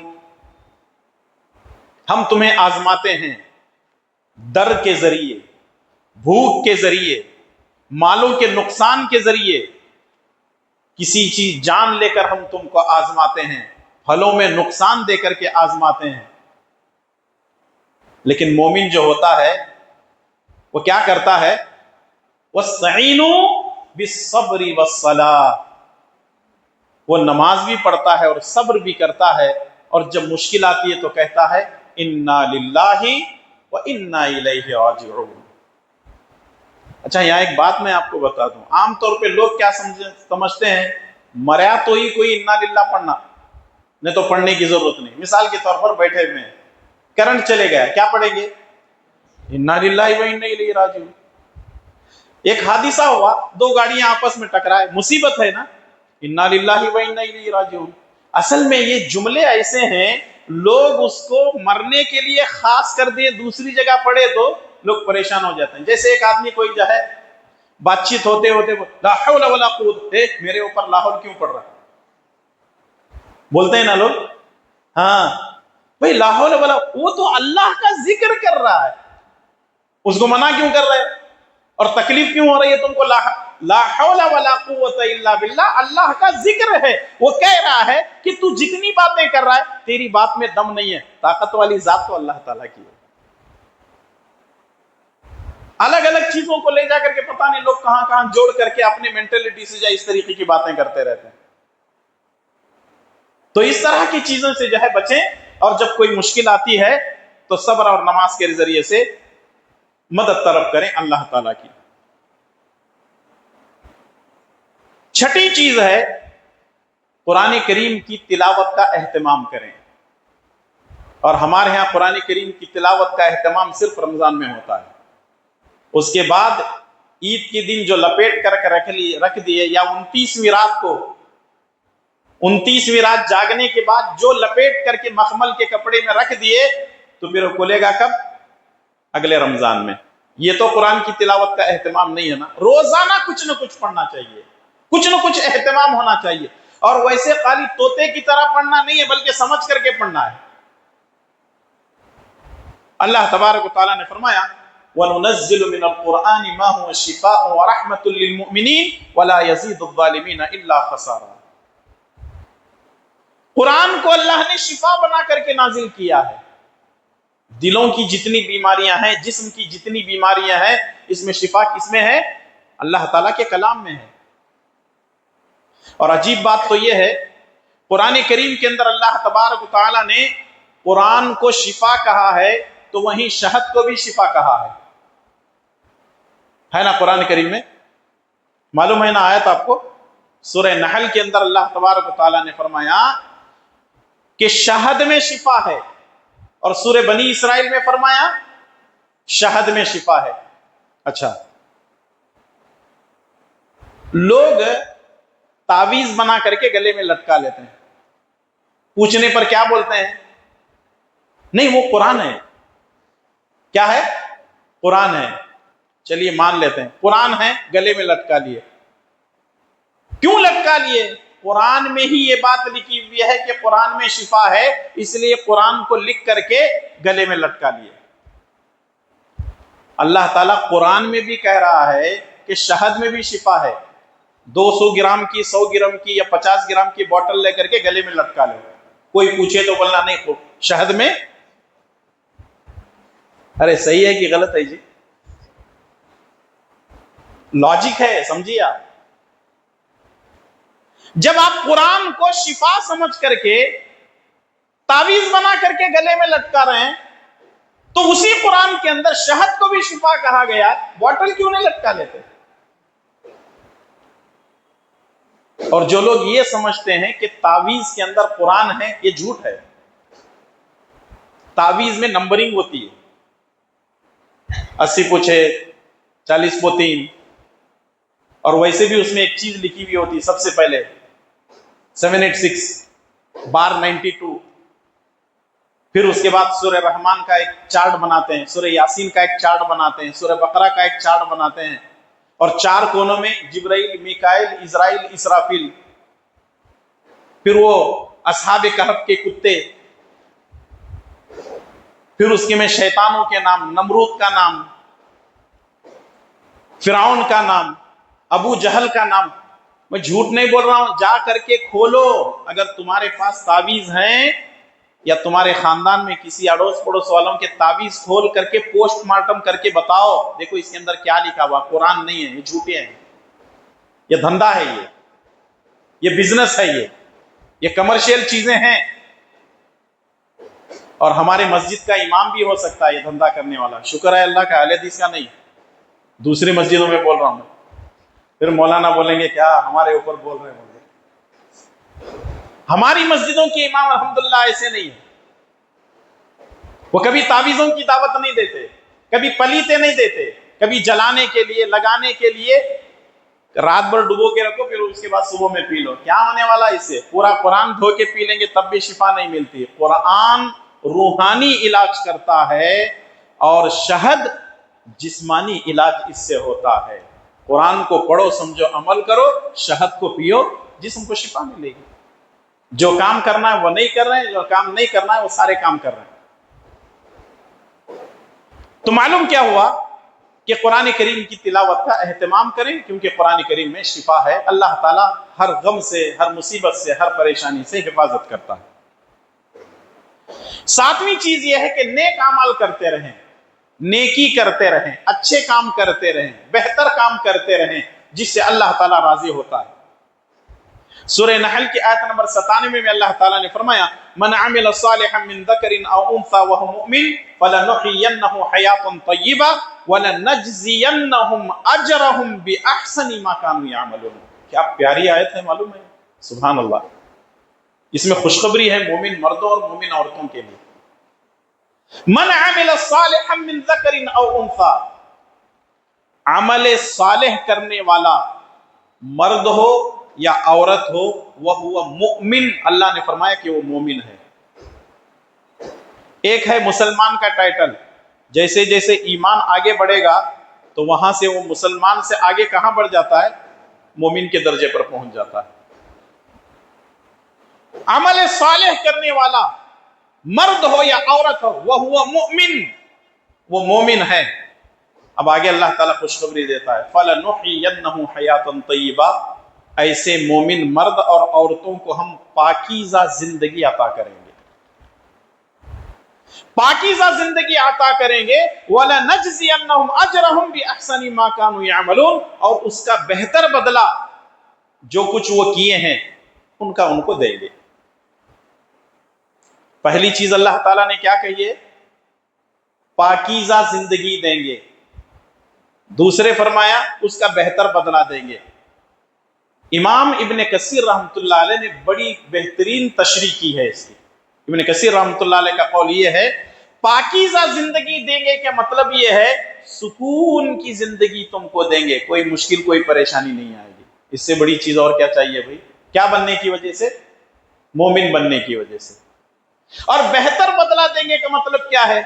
ہم تمہیں آزماتے ہیں ڈر کے ذریعے، بھوک کے ذریعے، مالوں کے نقصان کے ذریعے، کسی چیز جان لے کر ہم تم کو آزماتے ہیں، پھلوں میں نقصان دے کر کے آزماتے ہیں۔ لیکن مومن جو ہوتا ہے وہ کیا کرتا ہے؟ وَاسْتَعِینُوا بِالصَّبْرِ وَالصَّلَاةِ، وہ نماز بھی پڑھتا ہے اور صبر بھی کرتا ہے، اور جب مشکل آتی ہے تو کہتا ہے اِنَّا لِلَّهِ وَإِنَّا إِلَيْهِ رَاجِعُونَ۔ اچھا یہاں ایک بات میں آپ کو بتا دوں، عام طور پہ لوگ کیا سمجھتے ہیں، مریا تو ہی کوئی اِنَّا لِلَّهِ پڑھنا، نہیں تو پڑھنے کی ضرورت نہیں۔ مثال کے طور پر بیٹھے ہوئے ہیں، کرنٹ چلے گیا، کیا پڑھیں گے؟ اِنَّا لِلَّهِ وَإِنَّا إِلَيْهِ رَاجِعُونَ۔ ایک حادثہ ہوا، دو گاڑیاں آپس میں ٹکرائے، مصیبت ہے نا، اِنَّا لِلَّهِ وَإِنَّا إِلَيْهِ رَاجِعُونَ۔ اصل میں یہ جملے ایسے ہیں لوگ اس کو مرنے کے لیے خاص کر دے، دوسری جگہ پڑھے تو لوگ پریشان ہو جاتے ہیں۔ جیسے ایک آدمی کوئی جو ہے بات چیت ہوتے ہوتے لا حول ولا قوت، میرے اوپر لاہور کیوں پڑ رہا ہے، بولتے ہیں نا لوگ، ہاں بھائی لا حول ولا، وہ تو اللہ کا ذکر کر رہا ہے، اس کو منع کیوں کر رہے، اور تکلیف کیوں ہو رہی ہے تم کو؟ لا حول ولا قوت الا باللہ، اللہ کا ذکر ہے۔ وہ کہہ رہا ہے کہ تو جتنی باتیں کر رہا ہے تیری بات میں دم نہیں ہے، طاقت والی ذات تو اللہ تعالیٰ کی ہے۔ الگ الگ چیزوں کو لے جا کر کے پتہ نہیں لوگ کہاں کہاں جوڑ کر کے اپنے مینٹلٹی سے جو اس طریقے کی باتیں کرتے رہتے ہیں۔ تو اس طرح کی چیزوں سے جو ہے بچیں، اور جب کوئی مشکل آتی ہے تو صبر اور نماز کے ذریعے سے مدد طلب کریں اللہ تعالیٰ کی۔ چھٹی چیز ہے قرآن کریم کی تلاوت کا اہتمام کریں. اور ہمارے ہاں قرآن کریم کی تلاوت کا اہتمام صرف رمضان میں ہوتا ہے. اس کے بعد عید کے دن جو لپیٹ کر کے رکھ دیے، یا 29ویں رات کو، 29ویں رات جاگنے کے بعد جو لپیٹ کر کے مخمل کے کپڑے میں رکھ دیے، تو پھر وہ کھلے گا کب؟ اگلے رمضان میں. یہ تو قرآن کی تلاوت کا اہتمام نہیں ہے نا. روزانہ کچھ نہ کچھ پڑھنا چاہیے، کچھ نہ کچھ اہتمام ہونا چاہیے. اور ویسے خالی طوطے کی طرح پڑھنا نہیں ہے، بلکہ سمجھ کر کے پڑھنا ہے. اللہ تبارک و تعالیٰ نے فرمایا وَنُنَزِّلُ مِنَ الْقُرْآنِ مَا هُوَ شِفَاءٌ وَرَحْمَةٌ لِّلْمُؤْمِنِينَ وَلَا يَزِيدُ الظَّالِمِينَ إِلَّا خَسَارًا. قرآن کو اللہ نے شفا بنا کر کے نازل کیا ہے. دلوں کی جتنی بیماریاں ہیں، جسم کی جتنی بیماریاں ہیں، اس میں شفا کس میں ہے؟ اللہ تعالیٰ کے کلام میں ہے. اور عجیب بات تو یہ ہے، قرآن کریم کے اندر اللہ تبارک و تعالیٰ نے قرآن کو شفا کہا ہے، تو وہیں شہد کو بھی شفا کہا ہے نا قرآن کریم میں؟ معلوم ہے نا آیت آپ کو؟ سورہ نحل کے اندر اللہ تبارک و تعالیٰ نے فرمایا کہ شہد میں شفا ہے، اور سورہ بنی اسرائیل میں فرمایا شہد میں شفا ہے. اچھا، لوگ تعویذ بنا کر کے گلے میں لٹکا لیتے ہیں، پوچھنے پر کیا بولتے ہیں؟ نہیں، وہ قرآن ہے. کیا ہے؟ قرآن ہے. چلیے مان لیتے ہیں قرآن ہے، گلے میں لٹکا لیے. کیوں لٹکا لیے؟ قرآن میں ہی یہ بات لکھی ہوئی ہے کہ قرآن میں شفا ہے، اس لیے قرآن کو لکھ کر کے گلے میں لٹکا لیے. اللہ تعالیٰ قرآن میں بھی کہہ رہا ہے کہ شہد میں بھی شفا ہے. 200 گرام کی، 100 گرام کی یا 50 گرام کی بوٹل لے کر کے گلے میں لٹکا لو. کوئی پوچھے تو بولنا نہیں شہد میں. ارے صحیح ہے کہ غلط ہے جی؟ لاجک ہے، سمجھیے آپ. جب آپ قرآن کو شفا سمجھ کر کے تعویذ بنا کر کے گلے میں لٹکا رہے ہیں، تو اسی قرآن کے اندر شہد کو بھی شفا کہا گیا، بوٹل کیوں نہیں لٹکا لیتے؟ اور جو لوگ یہ سمجھتے ہیں کہ تعویذ کے اندر قرآن ہے، یہ جھوٹ ہے. تعویذ میں نمبرنگ ہوتی ہے، 80 پوچھے 40 پو 3، اور ویسے بھی اس میں ایک چیز لکھی ہوئی ہوتی ہے سب سے پہلے 786 بار 92. پھر اس کے بعد سورہ رحمان کا ایک چارٹ بناتے ہیں، سورہ یاسین کا ایک چارٹ بناتے ہیں، سورہ بقرہ کا ایک چارٹ بناتے ہیں، اور 4 کونوں میں جبرائیل، میکائیل، اسرائیل، اسرافیل. پھر وہ اصحاب کہف کے کتے، پھر اس کے میں شیطانوں کے نام، نمرود کا نام، فرعون کا نام، ابو جہل کا نام. میں جھوٹ نہیں بول رہا ہوں، جا کر کے کھولو. اگر تمہارے پاس تعویذ ہیں، یا تمہارے خاندان میں کسی اڑوس پڑوس والوں کے تعویذ کھول کر کے پوسٹ مارٹم کر کے بتاؤ، دیکھو اس کے اندر کیا لکھا ہوا. قرآن نہیں ہے، یہ جھوٹے ہیں، یہ دھندا ہے، یہ بزنس ہے، یہ کمرشل چیزیں ہیں. اور ہمارے مسجد کا امام بھی ہو سکتا ہے یہ دھندا کرنے والا. شکر ہے اللہ کا، اہل حدیث کا نہیں. دوسری مسجدوں میں بول رہا ہوں، پھر مولانا بولیں گے کیا ہمارے اوپر بول رہے ہیں. ہماری مسجدوں کے امام الحمدللہ ایسے نہیں ہیں. وہ کبھی تعویذوں کی دعوت نہیں دیتے، کبھی پلیتے نہیں دیتے، کبھی جلانے کے لیے، لگانے کے لیے رات بھر ڈبو کے رکھو، پھر اس کے بعد صبح میں پی لو. کیا ہونے والا اس سے؟ پورا قرآن دھو کے پی لیں گے تب بھی شفا نہیں ملتی. قرآن روحانی علاج کرتا ہے، اور شہد جسمانی علاج اس سے ہوتا ہے. قرآن کو پڑھو، سمجھو، عمل کرو، شہد کو پیو، جسم کو شفا ملے گی. جو کام کرنا ہے وہ نہیں کر رہے ہیں، جو کام نہیں کرنا ہے وہ سارے کام کر رہے ہیں. تو معلوم کیا ہوا کہ قرآن کریم کی تلاوت کا اہتمام کریں، کیونکہ قرآن کریم میں شفا ہے. اللہ تعالیٰ ہر غم سے، ہر مصیبت سے، ہر پریشانی سے حفاظت کرتا ہے. 7ویں چیز یہ ہے کہ نیک اعمال کرتے رہیں، نیکی کرتے رہیں، اچھے کام کرتے رہیں، بہتر کام کرتے رہیں، جس سے اللہ تعالیٰ راضی ہوتا ہے. سورہ نحل کی آیت نمبر 97 میں اللہ تعالیٰ نے فرمایا من عمل صالحا من ذکر او انثى وهو مؤمن فلنحيينه حیاة طیبہ ولنجزینهم اجرهم باحسن ما كانوا يعملون. کیا پیاری آیت ہے معلوم ہے، سبحان اللہ. اس میں خوشخبری ہے مومن مردوں اور مومن عورتوں کے لیے. من عمل صالحا من ذکر او انثى، عمل صالح کرنے والا مرد ہو یا عورت ہو، وہ مؤمن، اللہ نے فرمایا کہ وہ مومن ہے. ایک ہے مسلمان کا ٹائٹل، جیسے جیسے ایمان آگے بڑھے گا تو وہاں سے وہ مسلمان سے آگے کہاں بڑھ جاتا ہے؟ مومن کے درجے پر پہنچ جاتا ہے. عمل صالح کرنے والا مرد ہو یا عورت ہو، وہ مؤمن، وہ مومن ہے. اب آگے اللہ تعالیٰ خوشخبری دیتا ہے، فَلَنُحْيِيَنَّهُ حَيَاةً طَيِّبَةً، ایسے مومن مرد اور عورتوں کو ہم پاکیزہ زندگی عطا کریں گے، پاکیزہ زندگی عطا کریں گے. وَلَنَجْزِيَنَّهُمْ أَجْرَهُمْ بِأَحْسَنِ مَا كَانُوا يَعْمَلُونَ، اور اس کا بہتر بدلہ جو کچھ وہ کیے ہیں ان کا ان کو دیں گے. پہلی چیز اللہ تعالیٰ نے کیا کہی ہے؟ پاکیزہ زندگی دیں گے. دوسرے فرمایا اس کا بہتر بدلہ دیں گے. امام ابن کثیر رحمۃ اللہ علیہ نے بڑی بہترین تشریح کی ہے اس کی. ابن کثیر رحمۃ اللہ علیہ کا قول یہ ہے، پاکیزہ زندگی دیں گے کا مطلب یہ ہے سکون کی زندگی تم کو دیں گے، کوئی مشکل کوئی پریشانی نہیں آئے گی. اس سے بڑی چیز اور کیا چاہیے بھائی؟ کیا بننے کی وجہ سے؟ مومن بننے کی وجہ سے. اور بہتر بدلہ دیں گے کا مطلب کیا ہے؟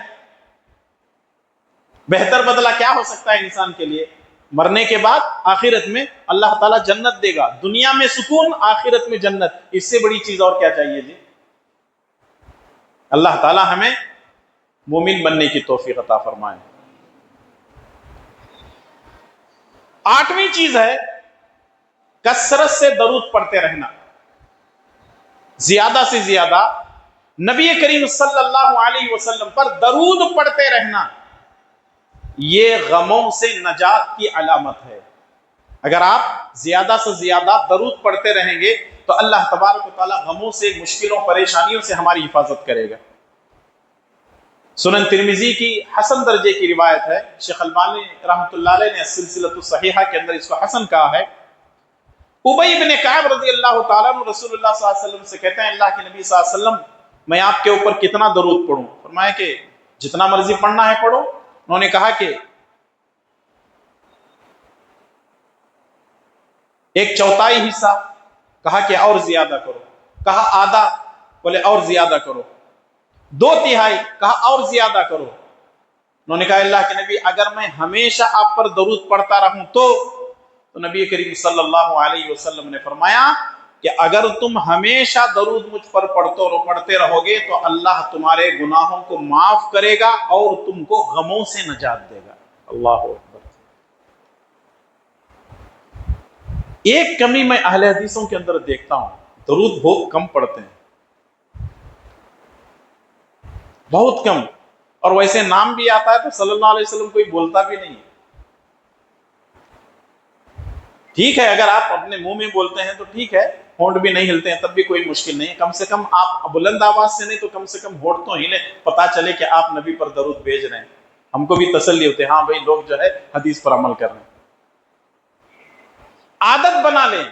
بہتر بدلہ کیا ہو سکتا ہے انسان کے لیے؟ مرنے کے بعد آخرت میں اللہ تعالیٰ جنت دے گا، دنیا میں سکون، آخرت میں جنت. اس سے بڑی چیز اور کیا چاہیے جی؟ اللہ تعالیٰ ہمیں مومن بننے کی توفیق عطا فرمائے. آٹھویں چیز ہے کثرت سے درود پڑھتے رہنا، زیادہ سے زیادہ نبی کریم صلی اللہ علیہ وسلم پر درود پڑھتے رہنا. یہ غموں سے نجات کی علامت ہے. اگر آپ زیادہ سے زیادہ درود پڑھتے رہیں گے تو اللہ تبارک و تعالی غموں سے، مشکلوں، پریشانیوں سے ہماری حفاظت کرے گا. سنن ترمذی کی حسن درجے کی روایت ہے، شیخ البانی رحمۃ اللہ علیہ نے سلسلۃ الصحیحہ کے اندر اس کو حسن کہا ہے. ابی بن کعب رضی اللہ تعالیٰ عنہ رسول اللہ صلی اللہ علیہ وسلم سے کہتے ہیں، اللہ کے نبی صلی اللہ علیہ وسلم میں آپ کے اوپر کتنا درود پڑھوں؟ فرمایا کہ جتنا مرضی پڑھنا ہے پڑھو. انہوں نے کہا کہ ایک چوتھائی حصہ، کہا کہ اور زیادہ کرو، کہا آدھا، بولے اور زیادہ کرو، دو تہائی، کہا اور زیادہ کرو. انہوں نے کہا اللہ کے نبی اگر میں ہمیشہ آپ پر درود پڑھتا رہوں تو نبی کریم صلی اللہ علیہ وسلم نے فرمایا کہ اگر تم ہمیشہ درود مجھ پر پڑھتے رہو گے تو اللہ تمہارے گناہوں کو معاف کرے گا اور تم کو غموں سے نجات دے گا. اللہ اکبر. ایک کمی میں اہل حدیثوں کے اندر دیکھتا ہوں، درود بہت کم پڑھتے ہیں، بہت کم. اور ویسے نام بھی آتا ہے تو صلی اللہ علیہ وسلم کوئی بولتا بھی نہیں. ٹھیک ہے اگر آپ اپنے منہ میں بولتے ہیں تو ٹھیک ہے، ہونٹ بھی نہیں ہلتے ہیں تب بھی کوئی مشکل نہیں ہے. کم سے کم آپ بلند آواز سے نہیں تو کم سے کم ہونٹ تو ہلے، پتا چلے کہ آپ نبی پر درود بھیج رہے ہیں. ہم کو بھی تسلی ہوتے ہیں، ہاں بھائی لوگ جو ہے حدیث پر عمل کر رہے ہیں. عادت بنا لیں،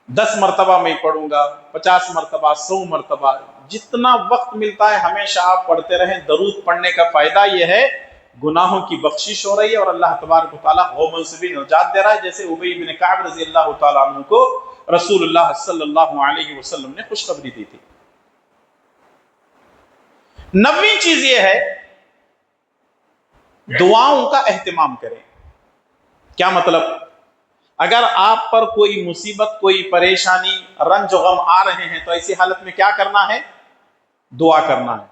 10 مرتبہ میں پڑھوں گا، 50 مرتبہ، 100 مرتبہ، جتنا وقت ملتا ہے ہمیشہ آپ پڑھتے رہیں. درود پڑھنے کا فائدہ یہ ہے گناہوں کی بخشش ہو رہی ہے اور اللہ تبارک و تعالیٰ غموں سے بھی نجات دے رہا ہے، جیسے ابی بن کعب رضی اللہ تعالیٰ عنہ کو رسول اللہ صلی اللہ علیہ وسلم نے خوشخبری دی تھی. 9ویں چیز یہ ہے دعاؤں کا اہتمام کریں. کیا مطلب؟ اگر آپ پر کوئی مصیبت، کوئی پریشانی، رنج و غم آ رہے ہیں تو ایسی حالت میں کیا کرنا ہے؟ دعا کرنا ہے.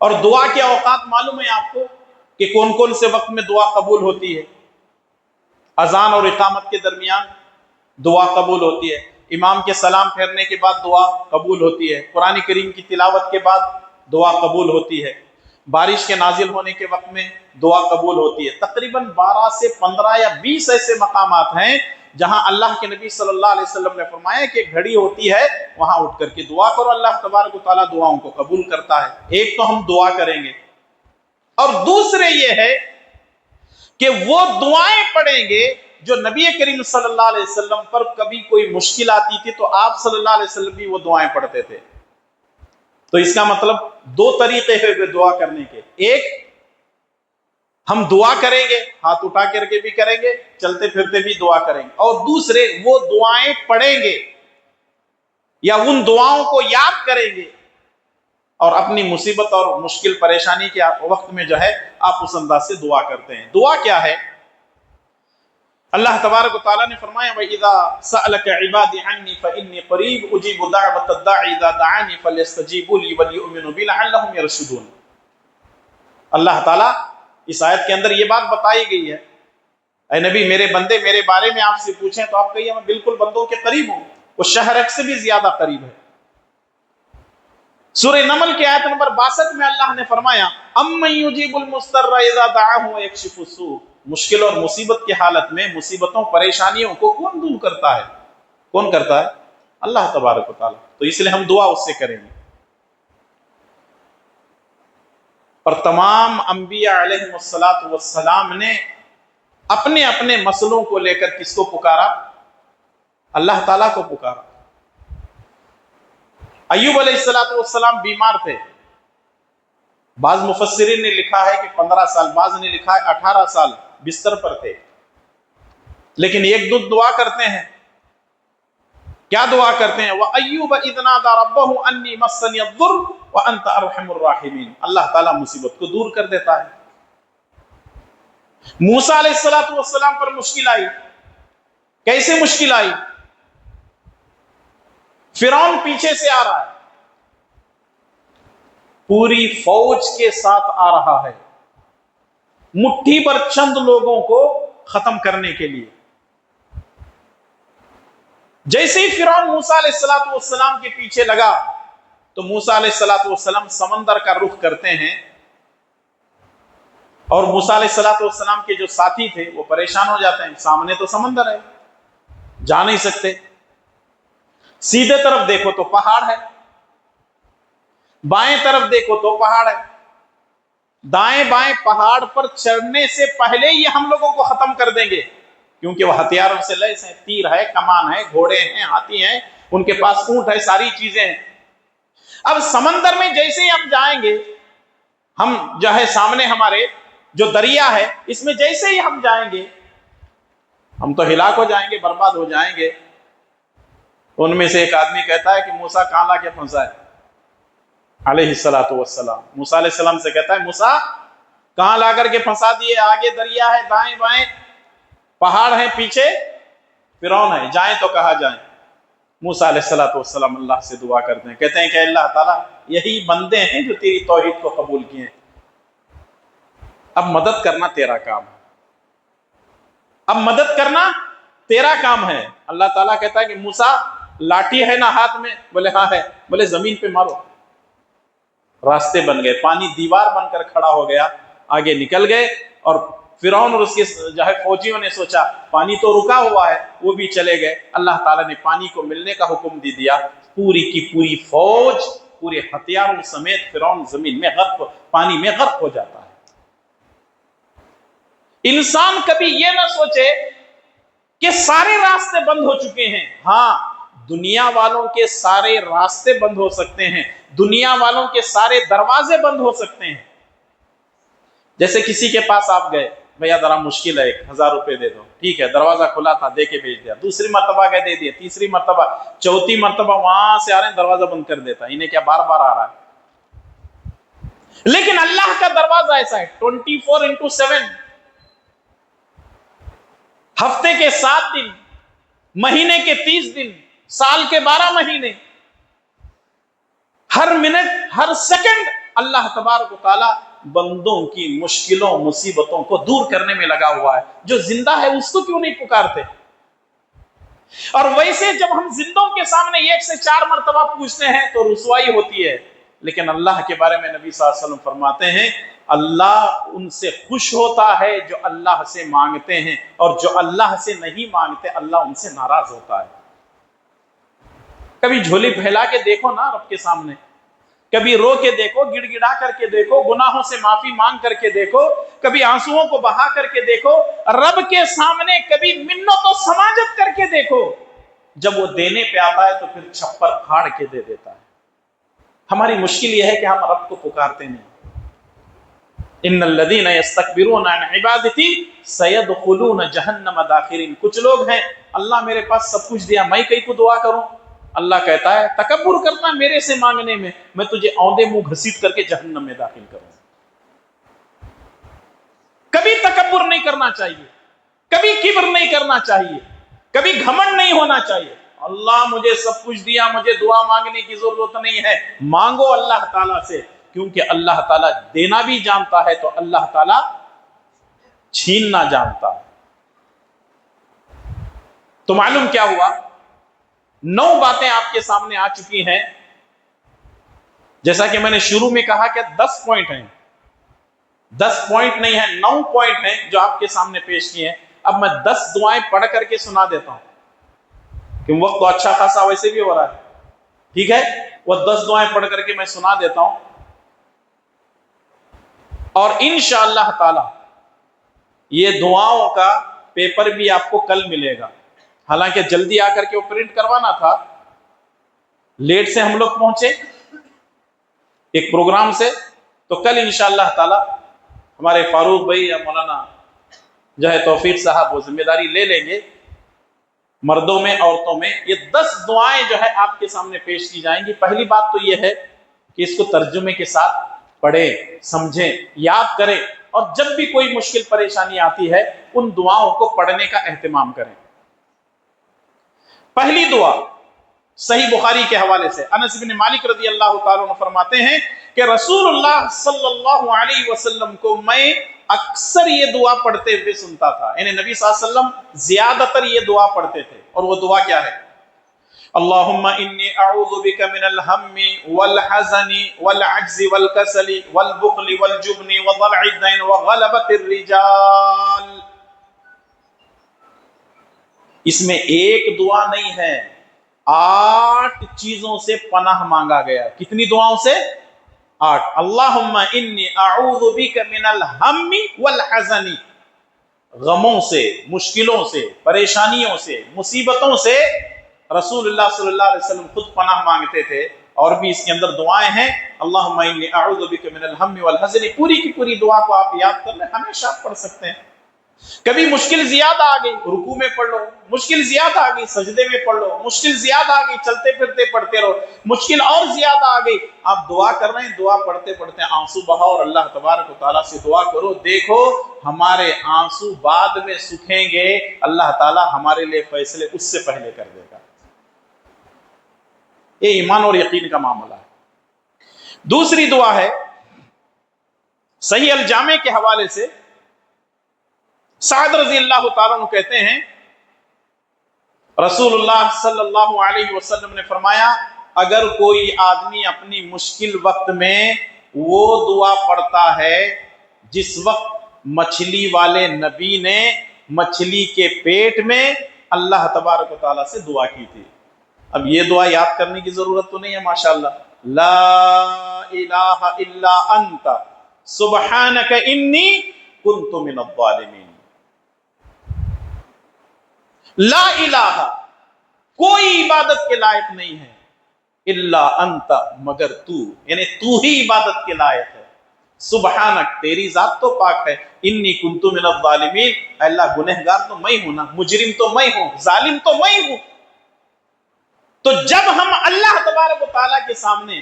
اور دعا کے اوقات معلوم ہے آپ کو کہ کون کون سے وقت میں دعا قبول ہوتی ہے؟ اذان اور اقامت کے درمیان دعا قبول ہوتی ہے، امام کے سلام پھیرنے کے بعد دعا قبول ہوتی ہے، قرآن کریم کی تلاوت کے بعد دعا قبول ہوتی ہے، بارش کے نازل ہونے کے وقت میں دعا قبول ہوتی ہے. تقریباً 12 سے 15 یا 20 ایسے مقامات ہیں جہاں اللہ کے نبی صلی اللہ علیہ وسلم نے فرمایا کہ گھڑی ہوتی ہے وہاں اٹھ کر کے دعا کرو، اللہ تبارک و تعالیٰ دعاؤں کو قبول کرتا ہے. ایک تو ہم دعا کریں گے، اور دوسرے یہ ہے کہ وہ دعائیں پڑھیں گے جو نبی کریم صلی اللہ علیہ وسلم پر کبھی کوئی مشکل آتی تھی تو آپ صلی اللہ علیہ وسلم بھی وہ دعائیں پڑھتے تھے. تو اس کا مطلب دو طریقے ہیں دعا کرنے کے. ایک، ہم دعا کریں گے، ہاتھ اٹھا کر کے بھی کریں گے، چلتے پھرتے بھی دعا کریں گے. اور دوسرے، وہ دعائیں پڑھیں گے یا ان دعاؤں کو یاد کریں گے اور اپنی مصیبت اور مشکل پریشانی کے وقت میں جو ہے آپ اس انداز سے دعا کرتے ہیں. دعا کیا ہے؟ اللہ تبارک و تعالیٰ نے فرمایا وَإِذَا سَأَلَكَ عِبَادِي عَنِّي فَإِنِّي قَرِيبٌ أُجِيبُ دَعْوَةَ الدَّاعِ إِذَا دَعَانِ فَلْيَسْتَجِيبُوا لِي وَلْيُؤْمِنُوا بِي لَعَلَّهُمْ يَرْشُدُونَ. اللہ تعالیٰ اس آیت کے اندر یہ بات بتائی گئی ہے، اے نبی میرے بندے میرے بارے میں آپ سے پوچھیں تو آپ کہیے میں بالکل بندوں کے قریب ہوں، وہ شہر سے بھی زیادہ قریب ہے. سورہ نمل کی آیت نمبر 62 میں اللہ نے فرمایا اَمَّن يُجِيبُ الْمُضْطَرَّ إِذَا دَعَاهُ وَيَكْشِفُ السُّوءَ. مشکل اور مصیبت کی حالت میں مصیبتوں پریشانیوں کو کون دور کرتا ہے؟ کون کرتا ہے؟ اللہ تبارک و تعالیٰ. تو اس لیے ہم دعا اس سے کریں گے. اور تمام انبیاء علیہم السلام نے اپنے اپنے مسئلوں کو لے کر کس کو پکارا؟ اللہ تعالیٰ کو پکارا. ایوب علیہ السلام بیمار تھے. بعض مفسرین نے لکھا ہے کہ 15 سال، بعض نے لکھا ہے 18 سال بستر پر تھے، لیکن ایک دو دعا کرتے ہیں. کیا دعا کرتے ہیں؟ وَأَيُّوبَ إِذْ نَادَىٰ رَبَّهُ أَنِّي مَسَّنِيَ الضُّرُّ وَأَنْتَ أَرْحَمُ الرَّاحِمِينَ. اللہ تعالیٰ مصیبت کو دور کر دیتا ہے. موسیٰ علیہ السلام پر مشکل آئی. کیسے مشکل آئی؟ فرعون پیچھے سے آ رہا ہے، پوری فوج کے ساتھ آ رہا ہے، مٹھی پر چند لوگوں کو ختم کرنے کے لیے. جیسے ہی فرعون موسیٰ علیہ السلام کے پیچھے لگا تو موسیٰ علیہ السلام سمندر کا رخ کرتے ہیں، اور موسیٰ علیہ السلام کے جو ساتھی تھے وہ پریشان ہو جاتے ہیں. سامنے تو سمندر ہے، جا نہیں سکتے. سیدھے طرف دیکھو تو پہاڑ ہے، بائیں طرف دیکھو تو پہاڑ ہے. دائیں بائیں پہاڑ پر چڑھنے سے پہلے یہ ہم لوگوں کو ختم کر دیں گے، کیونکہ وہ ہتھیاروں سے لیس ہیں، تیر ہے، کمان ہے، گھوڑے ہیں، ہاتھی ہیں، ان کے پاس اونٹ ہے، ساری چیزیں ہیں. اب سمندر میں جیسے ہی ہم جائیں گے، ہم جو ہے سامنے ہمارے جو دریا ہے اس میں جیسے ہی ہم جائیں گے ہم تو ہلاک ہو جائیں گے، برباد ہو جائیں گے. ان میں سے ایک آدمی کہتا ہے کہ موسیٰ کہاں لا کے پھنسا ہے علیہ السلام. موسیٰ علیہ السلام سے کہتا ہے موسیٰ کہاں لا کر کے پھنسا دیے؟ آگے دریا ہے، دائیں بائیں پہاڑ ہیں، پیچھے فرعون ہے، جائیں تو کہاں جائیں؟ موسیٰ علیہ السلام اللہ سے دعا کرتے ہیں، کہتے ہیں کہ اللہ تعالیٰ یہی بندے ہیں جو تیری توحید کو قبول کیے ہیں، اب مدد کرنا تیرا کام ہے، اب مدد کرنا تیرا کام ہے. اللہ تعالیٰ کہتا ہے کہ موسیٰ لاٹھی ہے نا ہاتھ میں؟ بولے ہاں ہے. بولے زمین پہ مارو. راستے بن گئے، پانی دیوار بن کر کھڑا ہو گیا، آگے نکل گئے. اور فرعون اور اس کے جو ہے فوجیوں نے سوچا پانی تو رکا ہوا ہے، وہ بھی چلے گئے. اللہ تعالیٰ نے پانی کو ملنے کا حکم دے دیا. پوری کی پوری فوج پورے ہتھیاروں سمیت فرعون زمین میں غرق، پانی میں غرق ہو جاتا ہے. انسان کبھی یہ نہ سوچے کہ سارے راستے بند ہو چکے ہیں. ہاں، دنیا والوں کے سارے راستے بند ہو سکتے ہیں، دنیا والوں کے سارے دروازے بند ہو سکتے ہیں. جیسے کسی کے پاس آپ گئے، بھیا ذرا مشکل ہے، 1000 روپے دے دو. ٹھیک ہے، دروازہ کھلا تھا، دے کے بھیج دیا. دوسری مرتبہ گئے، دے دیا. تیسری مرتبہ، چوتھی مرتبہ وہاں سے آ رہے ہیں، دروازہ بند کر دیتا. انہیں کیا بار بار آ رہا ہے؟ لیکن اللہ کا دروازہ ایسا ہے 24x7، ہفتے کے 7 دن، مہینے کے 30 دن، سال کے 12 مہینے، ہر منٹ ہر سیکنڈ اللہ تبارک و تعالی بندوں کی مشکلوں مصیبتوں کو دور کرنے میں لگا ہوا ہے. جو زندہ ہے اس کو کیوں نہیں پکارتے؟ اور ویسے جب ہم زندوں کے سامنے 1 سے 4 مرتبہ پوچھتے ہیں تو رسوائی ہوتی ہے، لیکن اللہ کے بارے میں نبی صلی اللہ علیہ وسلم فرماتے ہیں اللہ ان سے خوش ہوتا ہے جو اللہ سے مانگتے ہیں، اور جو اللہ سے نہیں مانگتے اللہ ان سے ناراض ہوتا ہے. کبھی جھولی پھیلا کے دیکھو نا رب کے سامنے، کبھی رو کے دیکھو، گڑ گڑا کر کے دیکھو، گناہوں سے معافی مانگ کر کے دیکھو، کبھی آنسوؤں کو بہا کر کے دیکھو، رب کے سامنے کبھی منت و سماجت کر کے دیکھو۔ جب وہ دینے پہ آتا ہے تو پھر چھپر پھاڑ کے دے دیتا ہے۔ ہماری مشکل یہ ہے کہ ہم رب کو پکارتے نہیں۔ ان الذین یستکبرون عن عبادتی سیدخلون جہنم داخرین۔ کچھ لوگ ہیں اللہ میرے پاس سب کچھ دیا، میں کہیں کو دعا کروں؟ اللہ کہتا ہے تکبر کرنا میرے سے مانگنے میں تجھے اوندے منہ گھسیٹ کر کے جہنم میں داخل کروں۔ کبھی تکبر نہیں کرنا چاہیے، کبھی کبر نہیں کرنا چاہیے، کبھی گھمنڈ نہیں ہونا چاہیے۔ اللہ مجھے سب کچھ دیا، مجھے دعا مانگنے کی ضرورت نہیں ہے۔ مانگو اللہ تعالیٰ سے، کیونکہ اللہ تعالیٰ دینا بھی جانتا ہے تو اللہ تعالیٰ چھیننا جانتا ہے۔ تو معلوم کیا ہوا؟ 9 باتیں آپ کے سامنے آ چکی ہیں۔ جیسا کہ میں نے شروع میں کہا کہ 10 پوائنٹ ہیں، 10 پوائنٹ نہیں ہیں، 9 پوائنٹ ہیں جو آپ کے سامنے پیش کیے ہیں۔ اب میں 10 دعائیں پڑھ کر کے سنا دیتا ہوں، کہ وقت تو اچھا خاصا ویسے بھی ہو رہا ہے، ٹھیک ہے؟ وہ 10 دعائیں پڑھ کر کے میں سنا دیتا ہوں، اور انشاءاللہ تعالی یہ دعاؤں کا پیپر بھی آپ کو کل ملے گا۔ حالانکہ جلدی آ کر کے وہ پرنٹ کروانا تھا، لیٹ سے ہم لوگ پہنچے ایک پروگرام سے، تو کل انشاءاللہ تعالی ہمارے فاروق بھائی یا مولانا جو ہے توفیق صاحب وہ ذمہ داری لے لیں گے، مردوں میں عورتوں میں یہ 10 دعائیں جو ہے آپ کے سامنے پیش کی جائیں گی۔ پہلی بات تو یہ ہے کہ اس کو ترجمے کے ساتھ پڑھیں، سمجھیں، یاد کریں، اور جب بھی کوئی مشکل پریشانی آتی ہے ان دعاؤں کو پڑھنے کا اہتمام کریں۔ پہلی دعا صحیح بخاری کے حوالے سے انس بن مالک رضی اللہ تعالیٰ عنہ فرماتے ہیں کہ رسول اللہ صلی اللہ علیہ وسلم کو میں اکثر یہ دعا پڑھتے ہوئے سنتا تھا، یعنی نبی صلی اللہ علیہ وسلم زیادہ تر یہ دعا پڑھتے تھے، اور وہ دعا کیا ہے؟ اللہم انی اعوذ بک من الہم والحزن والعجز والکسل والبخل والجبن وضلع الدین وغلبۃ الرجال۔ اس میں ایک دعا نہیں ہے، 8 چیزوں سے پناہ مانگا گیا۔ کتنی دعاؤں سے؟ 8۔ اللہم انی اعوذ بک من الہم والحزن، غموں سے، مشکلوں سے، پریشانیوں سے، مصیبتوں سے رسول اللہ صلی اللہ علیہ وسلم خود پناہ مانگتے تھے، اور بھی اس کے اندر دعائیں ہیں۔ اللہم انی اعوذ بک من الہم والحزن، پوری کی پوری دعا کو آپ یاد کر لیں، ہمیشہ آپ پڑھ سکتے ہیں۔ کبھی مشکل زیادہ آ گئی، رکوع میں پڑھ لو، مشکل زیادہ آ گئی سجدے میں پڑھ لو، مشکل زیادہ آ گئی چلتے پھرتے پڑھتے رہو، مشکل اور زیادہ آ گئی، آپ دعا کر رہے ہیں، دعا پڑھتے پڑھتے آنسو بہاؤ اور اللہ تبارک و تعالیٰ سے دعا کرو۔ دیکھو ہمارے آنسو بعد میں سکھیں گے، اللہ تعالیٰ ہمارے لیے فیصلے اس سے پہلے کر دے گا۔ یہ ایمان اور یقین کا معاملہ ہے۔ دوسری دعا ہے صحیح الجامع کے حوالے سے، سعد رضی اللہ تعالیٰ عنہ کہتے ہیں رسول اللہ صلی اللہ علیہ وسلم نے فرمایا، اگر کوئی آدمی اپنی مشکل وقت میں وہ دعا پڑھتا ہے جس وقت مچھلی والے نبی نے مچھلی کے پیٹ میں اللہ تبارک و تعالیٰ سے دعا کی تھی۔ اب یہ دعا یاد کرنے کی ضرورت تو نہیں ہے، ماشاءاللہ، لا الہ الا انت سبحانک انی کنت من الظالمین۔ لا الہ، کوئی عبادت کے لائق نہیں ہے، الا انت، مگر تو، یعنی تو ہی عبادت کے لائق ہے، سبحانک، تیری ذات تو پاک ہے، انی کنت من الظالمین، اے اللہ گنہگار تو میں ہوں نا، مجرم تو میں ہوں، ظالم تو میں ہوں۔ تو جب ہم اللہ تبارک و تعالیٰ کے سامنے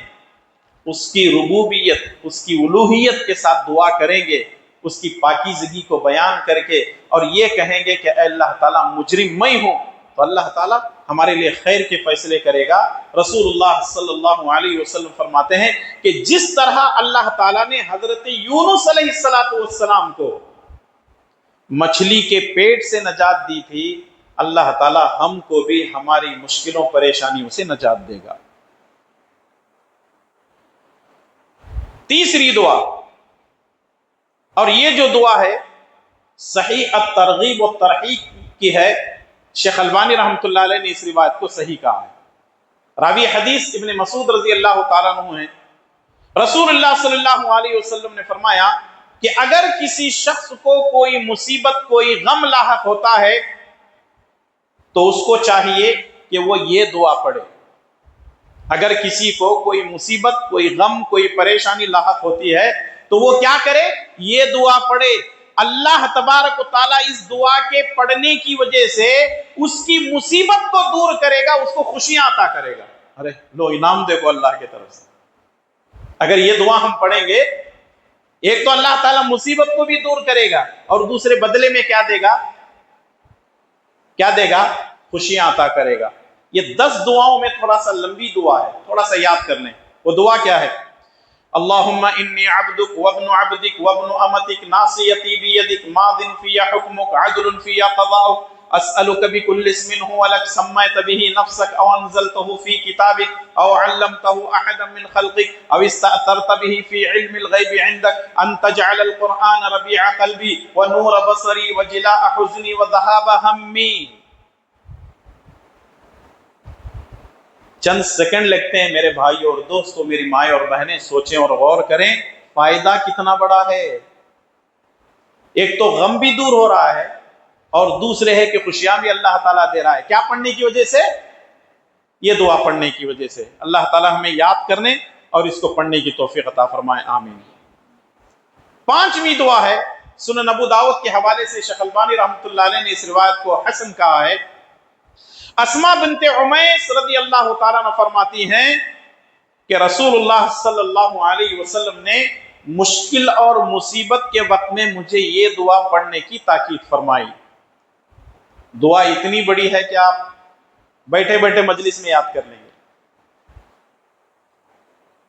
اس کی ربوبیت، اس کی الوہیت کے ساتھ دعا کریں گے، اس کی پاکیزگی کو بیان کر کے، اور یہ کہیں گے کہ اے اللہ تعالیٰ مجرم میں ہوں، تو اللہ تعالیٰ ہمارے لیے خیر کے فیصلے کرے گا۔ رسول اللہ صلی اللہ علیہ وسلم فرماتے ہیں کہ جس طرح اللہ تعالیٰ نے حضرت یونس علیہ السلام کو مچھلی کے پیٹ سے نجات دی تھی، اللہ تعالیٰ ہم کو بھی ہماری مشکلوں پریشانیوں سے نجات دے گا۔ تیسری دعا، اور یہ جو دعا ہے صحیح الترغیب و ترہیب کی ہے، شیخ البانی رحمۃ اللہ علیہ نے اس روایت کو صحیح کہا ہے۔ راوی حدیث ابن مسعود رضی اللہ تعالیٰ عنہ ہیں، رسول اللہ صلی اللہ علیہ وسلم نے فرمایا کہ اگر کسی شخص کو کوئی مصیبت کوئی غم لاحق ہوتا ہے تو اس کو چاہیے کہ وہ یہ دعا پڑھے. اگر کسی کو کوئی مصیبت کوئی غم کوئی پریشانی لاحق ہوتی ہے تو وہ کیا کرے؟ یہ دعا پڑھے. اللہ تبارک و تعالیٰ اس دعا کے پڑھنے کی وجہ سے اس کی مصیبت کو دور کرے گا، اس کو خوشیاں عطا کرے گا. ارے لو انعام دیکھو اللہ کی طرف سے. اگر یہ دعا ہم پڑھیں گے، ایک تو اللہ تعالیٰ مصیبت کو بھی دور کرے گا اور دوسرے بدلے میں کیا دے گا؟ کیا دے گا؟ خوشیاں عطا کرے گا. یہ 10 دعاؤں میں تھوڑا سا لمبی دعا ہے، تھوڑا سا یاد کر لیں. وہ دعا کیا ہے؟ اللہم انی عبدک وابن عبدک وابن امتک ناصیتی بیدک ماض فی حکمک عدل فی قضاؤک اسألک بکل اسم هو لک سمیت به نفسک او انزلته فی کتابک او علمته احدا من خلقک او استأثرت به فی علم الغیب عندک ان تجعل القرآن ربیع قلبی ونور بصری وجلاء حزنی وذہاب ہمی. چند سیکنڈ لگتے ہیں میرے بھائی اور دوستوں، میری مائیں اور بہنیں، سوچیں اور غور کریں فائدہ کتنا بڑا ہے. ایک تو غم بھی دور ہو رہا ہے اور دوسرے ہے کہ خوشیاں بھی اللہ تعالیٰ دے رہا ہے. کیا پڑھنے کی وجہ سے؟ یہ دعا پڑھنے کی وجہ سے. اللہ تعالیٰ ہمیں یاد کرنے اور اس کو پڑھنے کی توفیق عطا فرمائے، آمین. 5ویں دعا ہے، سنن ابو داؤد کے حوالے سے شیخ البانی رحمۃ اللہ علیہ نے اس روایت کو حسن کہا ہے. اسماء بنت عمیس رضی اللہ تعالیٰ عنہ فرماتی ہیں کہ رسول اللہ صلی اللہ علیہ وسلم نے مشکل اور مصیبت کے وقت میں مجھے یہ دعا پڑھنے کی تاکید فرمائی. دعا اتنی بڑی ہے کہ آپ بیٹھے بیٹھے مجلس میں یاد کر لیں گے.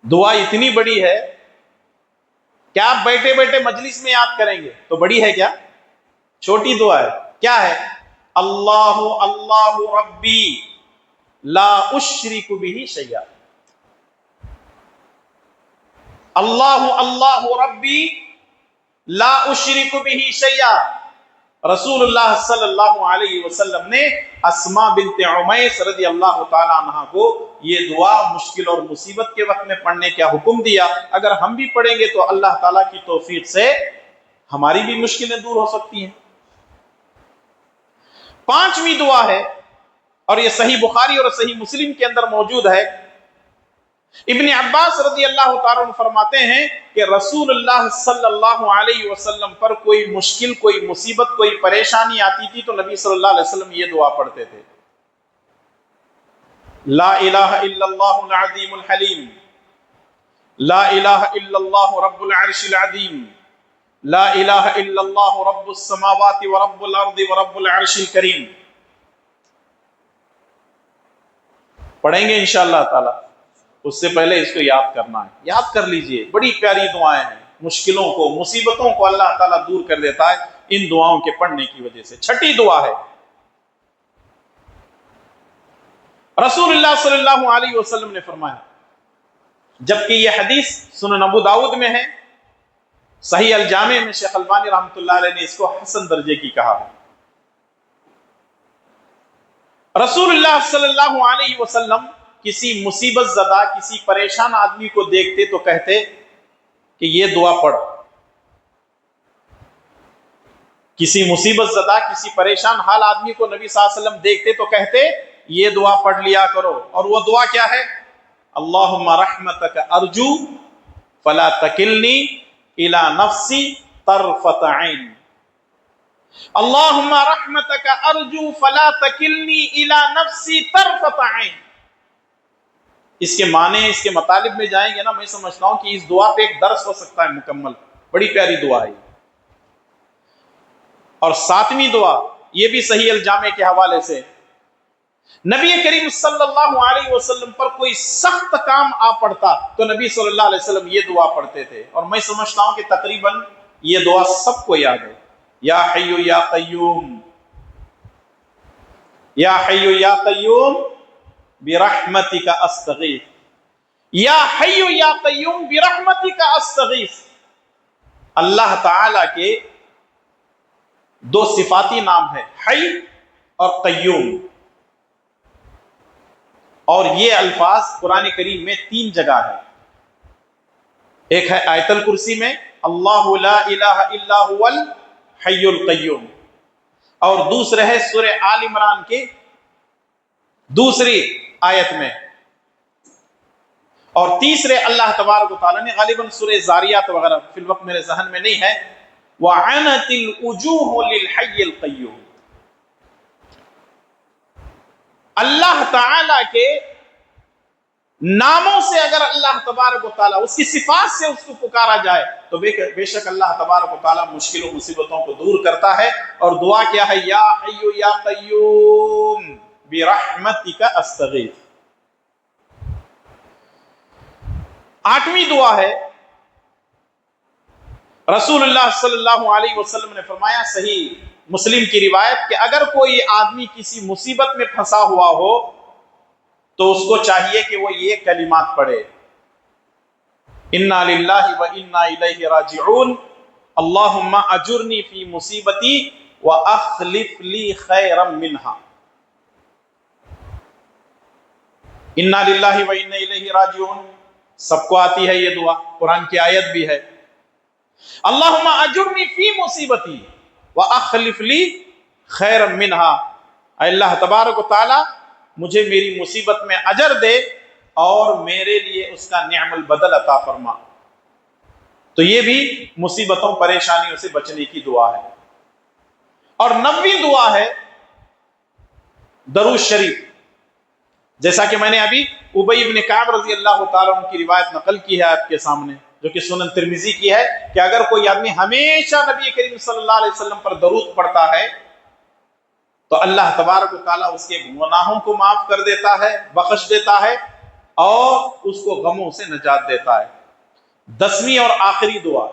دعا اتنی بڑی ہے کہ آپ بیٹھے بیٹھے مجلس میں یاد کریں گے. تو بڑی ہے کیا؟ چھوٹی دعا ہے. کیا ہے؟ اللہ اللہ ربی لا اشرک بہ شیئا. اللہ اللہ ربی لا اشرک بہ شیئا. رسول اللہ صلی اللہ علیہ وسلم نے اسماء بنت عمیس رضی اللہ تعالی عنہ کو یہ دعا مشکل اور مصیبت کے وقت میں پڑھنے کا حکم دیا. اگر ہم بھی پڑھیں گے تو اللہ تعالیٰ کی توفیق سے ہماری بھی مشکلیں دور ہو سکتی ہیں. 5ویں دعا ہے اور یہ صحیح بخاری اور صحیح مسلم کے اندر موجود ہے. ابن عباس رضی اللہ تعالیٰ عنہ فرماتے ہیں کہ رسول اللہ صلی اللہ علیہ وسلم پر کوئی مشکل کوئی مصیبت کوئی پریشانی آتی تھی تو نبی صلی اللہ علیہ وسلم یہ دعا پڑھتے تھے. لا الہ الا اللہ العظیم الحلیم لا الہ الا اللہ رب العرش العظیم لا الہ الا اللہ رب السماوات ورب الارض ورب العرش الکریم. پڑھیں گے انشاءاللہ تعالی. اس سے پہلے اس کو یاد کرنا ہے. یاد کر لیجئے، بڑی پیاری دعائیں ہیں. مشکلوں کو مصیبتوں کو اللہ تعالیٰ دور کر دیتا ہے ان دعاؤں کے پڑھنے کی وجہ سے. 6ٹھی دعا ہے، رسول اللہ صلی اللہ علیہ وسلم نے فرمایا، جبکہ یہ حدیث سنن ابو داؤد میں ہے، صحیح الجامع میں شیخ البانی رحمۃ اللہ علیہ نے اس کو حسن درجے کی کہا ہے. رسول اللہ صلی اللہ علیہ وسلم کسی مصیبت زدہ کسی پریشان آدمی کو دیکھتے تو کہتے کہ یہ دعا پڑھ. کسی مصیبت زدہ کسی پریشان حال آدمی کو نبی صلی اللہ علیہ وسلم دیکھتے تو کہتے یہ دعا پڑھ لیا کرو. اور وہ دعا کیا ہے؟ اللہم رحمتک ارجو فلا تکلنی الی نفسی طرفت عین. اللہم رحمتک ارجو فلا تکلنی الی نفسی طرفت عین. اس کے معنی اس کے مطالب میں جائیں گے نا، میں سمجھتا ہوں کہ اس دعا پہ ایک درس ہو سکتا ہے مکمل. بڑی پیاری دعا ہے. اور 7ویں دعا یہ بھی صحیح الجامع کے حوالے سے، نبی کریم صلی اللہ علیہ وسلم پر کوئی سخت کام آ پڑتا تو نبی صلی اللہ علیہ وسلم یہ دعا پڑھتے تھے. اور میں سمجھتا ہوں کہ تقریباً یہ دعا سب کو یاد ہے. یا حی یا قیوم یا حی یا قیوم برحمتک استغیث. یا حی یا قیوم برحمتک استغیث. اللہ تعالی کے 2 صفاتی نام ہے، حی اور قیوم. اور یہ الفاظ قرآن کریم میں 3 جگہ ہے. ایک ہے آیت الکرسی میں اللہ لا الہ الا هو الحی القیوم، اور دوسرے ہے سورہ آل عمران کی دوسری آیت میں، اور تیسرے اللہ تبارک و تعالیٰ نے غالباً سورہ زاریات وغیرہ فی الوقت میرے ذہن میں نہیں ہے، وَعَنَتِ الْوُجُوهُ لِلْحَيِّ الْقَيُّومِ، اللہ تعالیٰ کے ناموں سے اگر اللہ تبارک و تعالیٰ اس کی صفات سے اس کو پکارا جائے تو بے شک اللہ تبارک و تعالیٰ مشکل و مصیبتوں کو دور کرتا ہے۔ اور دعا کیا ہے؟ یا حی یا قیوم برحمتک استغیث۔ 8ویں دعا ہے، رسول اللہ صلی اللہ علیہ وسلم نے فرمایا، صحیح مسلم کی روایت، کہ اگر کوئی آدمی کسی مصیبت میں پھنسا ہوا ہو تو اس کو چاہیے کہ وہ یہ کلمات پڑھے، انا للہ و انا الیہ راجعون، اللہم اجرنی فی مصیبتی واخلف لی خیرا منہا۔ انا للہ و انا الیہ راجعون سب کو آتی ہے یہ دعا، قرآن کی آیت بھی ہے۔ اللہم اجرنی فی مصیبتی واخلف لی خیرا منہا، اے اللہ تبارک و تعالی مجھے میری مصیبت میں اجر دے اور میرے لیے اس کا نعم البدل عطا فرما۔ تو یہ بھی مصیبتوں پریشانیوں سے بچنے کی دعا ہے۔ اور 9ویں دعا ہے درود شریف، جیسا کہ میں نے ابھی ابی بن کعب رضی اللہ تعالیٰ عنہ کی روایت نقل کی ہے آپ کے سامنے، جو کہ سنن ترمذی کی ہے، کہ اگر کوئی آدمی ہمیشہ نبی کریم صلی اللہ علیہ وسلم پر درود پڑھتا ہے تو اللہ تبارک و تعالیٰ اس کے گناہوں کو معاف کر دیتا ہے، بخش دیتا ہے، اور اس کو غموں سے نجات دیتا ہے۔ 10ویں اور آخری دعا،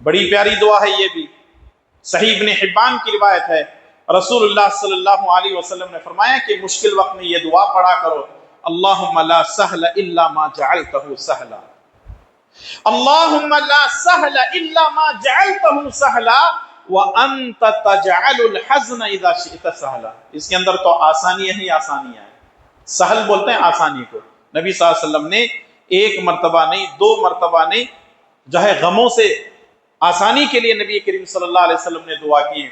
بڑی پیاری دعا ہے یہ بھی، صحیح ابن حبان کی روایت ہے، رسول اللہ صلی اللہ علیہ وسلم نے فرمایا کہ مشکل وقت میں یہ دعا پڑھا کرو، اللہم لا سہل الا ما جعلتہ سہلا، اللہم لا سہل الا ما جعلتہ سہلا وَأَنْتَ تَجْعَلُ الْحَزْنَ إِذَا شِئْتَ سَهْلًا۔ اس کے اندر تو آسانیاں ہی آسانیاں ہیں، سہل بولتے ہیں آسانی کو۔ نبی صلی اللہ علیہ وسلم نے ایک مرتبہ نہیں، 2 مرتبہ نہیں، جو ہے غموں سے آسانی کے لیے نبی کریم صلی اللہ علیہ وسلم نے دعا کی۔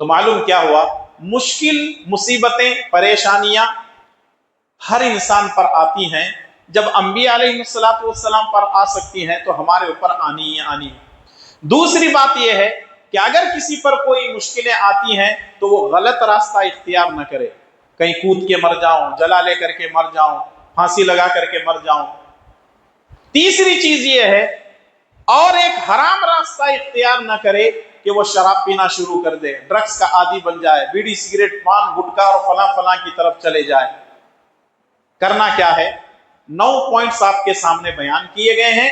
تو معلوم کیا ہوا؟ مشکل، مصیبتیں، پریشانیاں ہر انسان پر آتی ہیں۔ جب انبیاء علیہ السلام پر آ سکتی ہیں تو ہمارے اوپر آنی ہی آنی ہے۔ دوسری بات یہ ہے کہ اگر کسی پر کوئی مشکلیں آتی ہیں تو وہ غلط راستہ اختیار نہ کرے، کہیں کود کے مر جاؤں، جلا لے کر کے مر جاؤں، پھانسی لگا کر کے مر جاؤں۔ تیسری چیز یہ ہے، اور ایک حرام راستہ اختیار نہ کرے کہ وہ شراب پینا شروع کر دے، ڈرگس کا عادی بن جائے، بیڑی سگریٹ پان گٹکا اور فلاں فلاں کی طرف چلے جائے۔ کرنا کیا ہے؟ 9 پوائنٹس آپ کے سامنے بیان کیے گئے ہیں،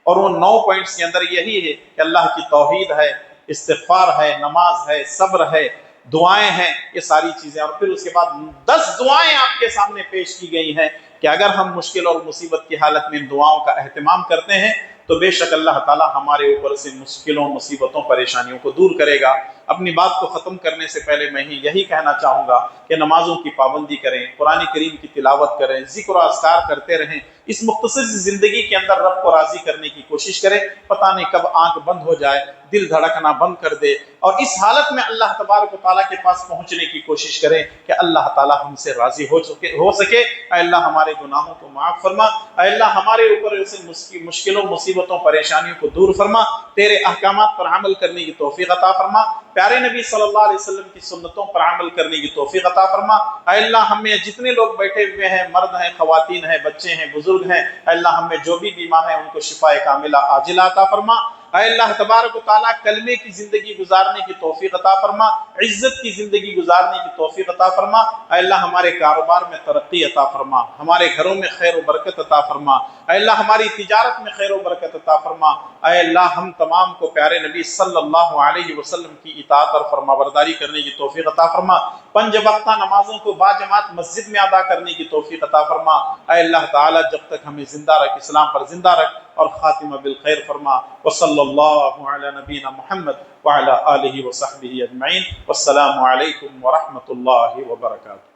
اور وہ 9 پوائنٹس کے اندر یہی ہے کہ اللہ کی توحید ہے، استغفار ہے، نماز ہے، صبر ہے، دعائیں ہیں، یہ ساری چیزیں۔ اور پھر اس کے بعد 10 دعائیں آپ کے سامنے پیش کی گئی ہیں کہ اگر ہم مشکل اور مصیبت کی حالت میں ان دعاؤں کا اہتمام کرتے ہیں تو بے شک اللہ تعالی ہمارے اوپر سے مشکلوں، مصیبتوں، پریشانیوں کو دور کرے گا۔ اپنی بات کو ختم کرنے سے پہلے میں یہی کہنا چاہوں گا کہ نمازوں کی پابندی کریں، قرآن کریم کی تلاوت کریں، ذکر و اذکار کرتے رہیں، اس مختصر زندگی کے اندر رب کو راضی کرنے کی کوشش کریں۔ پتہ نہیں کب آنکھ بند ہو جائے، دل دھڑکنا بند کر دے، اور اس حالت میں اللہ تبارک و تعالیٰ کے پاس پہنچنے کی کوشش کریں کہ اللہ تعالیٰ ہم سے راضی ہو سکے۔ اے اللہ ہمارے گناہوں کو معاف فرما، اے اللہ ہمارے اوپر سے مشکلوں، مصیبتوں، پریشانیوں کو دور فرما، تیرے احکامات پر عمل کرنے کی توفیق عطا فرما، پیارے نبی صلی اللہ علیہ وسلم کی سنتوں پر عمل کرنے کی توفیق عطا فرما۔ اے اللہ ہم میں جتنے لوگ بیٹھے ہوئے ہیں، مرد ہیں، خواتین ہیں، بچے ہیں، بزرگ ہیں، اے اللہ ہم میں جو بھی بیمار ہیں ان کو شفاء کاملہ عاجلہ عطا فرما۔ اے اللہ تبارک و تعالیٰ کلمے کی زندگی گزارنے کی توفیق عطا فرما، عزت کی زندگی گزارنے کی توفیق عطا فرما۔ اے اللہ ہمارے کاروبار میں ترقی عطا فرما، ہمارے گھروں میں خیر و برکت عطا فرما، اے اللہ ہماری تجارت میں خیر و برکت عطا فرما۔ اے اللہ ہم تمام کو پیارے نبی صلی اللہ علیہ وسلم کی اطاعت اور فرما برداری کرنے کی توفیق عطا فرما، 5 وقتہ نمازوں کو باجماعت مسجد میں ادا کرنے کی توفیق عطا فرما۔ اے اللہ تعالیٰ جب تک ہمیں زندہ رکھ، اسلام پر زندہ رکھ اور خاتمہ بالخیر فرما۔ وصلی اللہ علی نبینا محمد وعلی آلہ وصحبہ اجمعین، والسلام علیکم ورحمۃ اللہ وبرکاتہ۔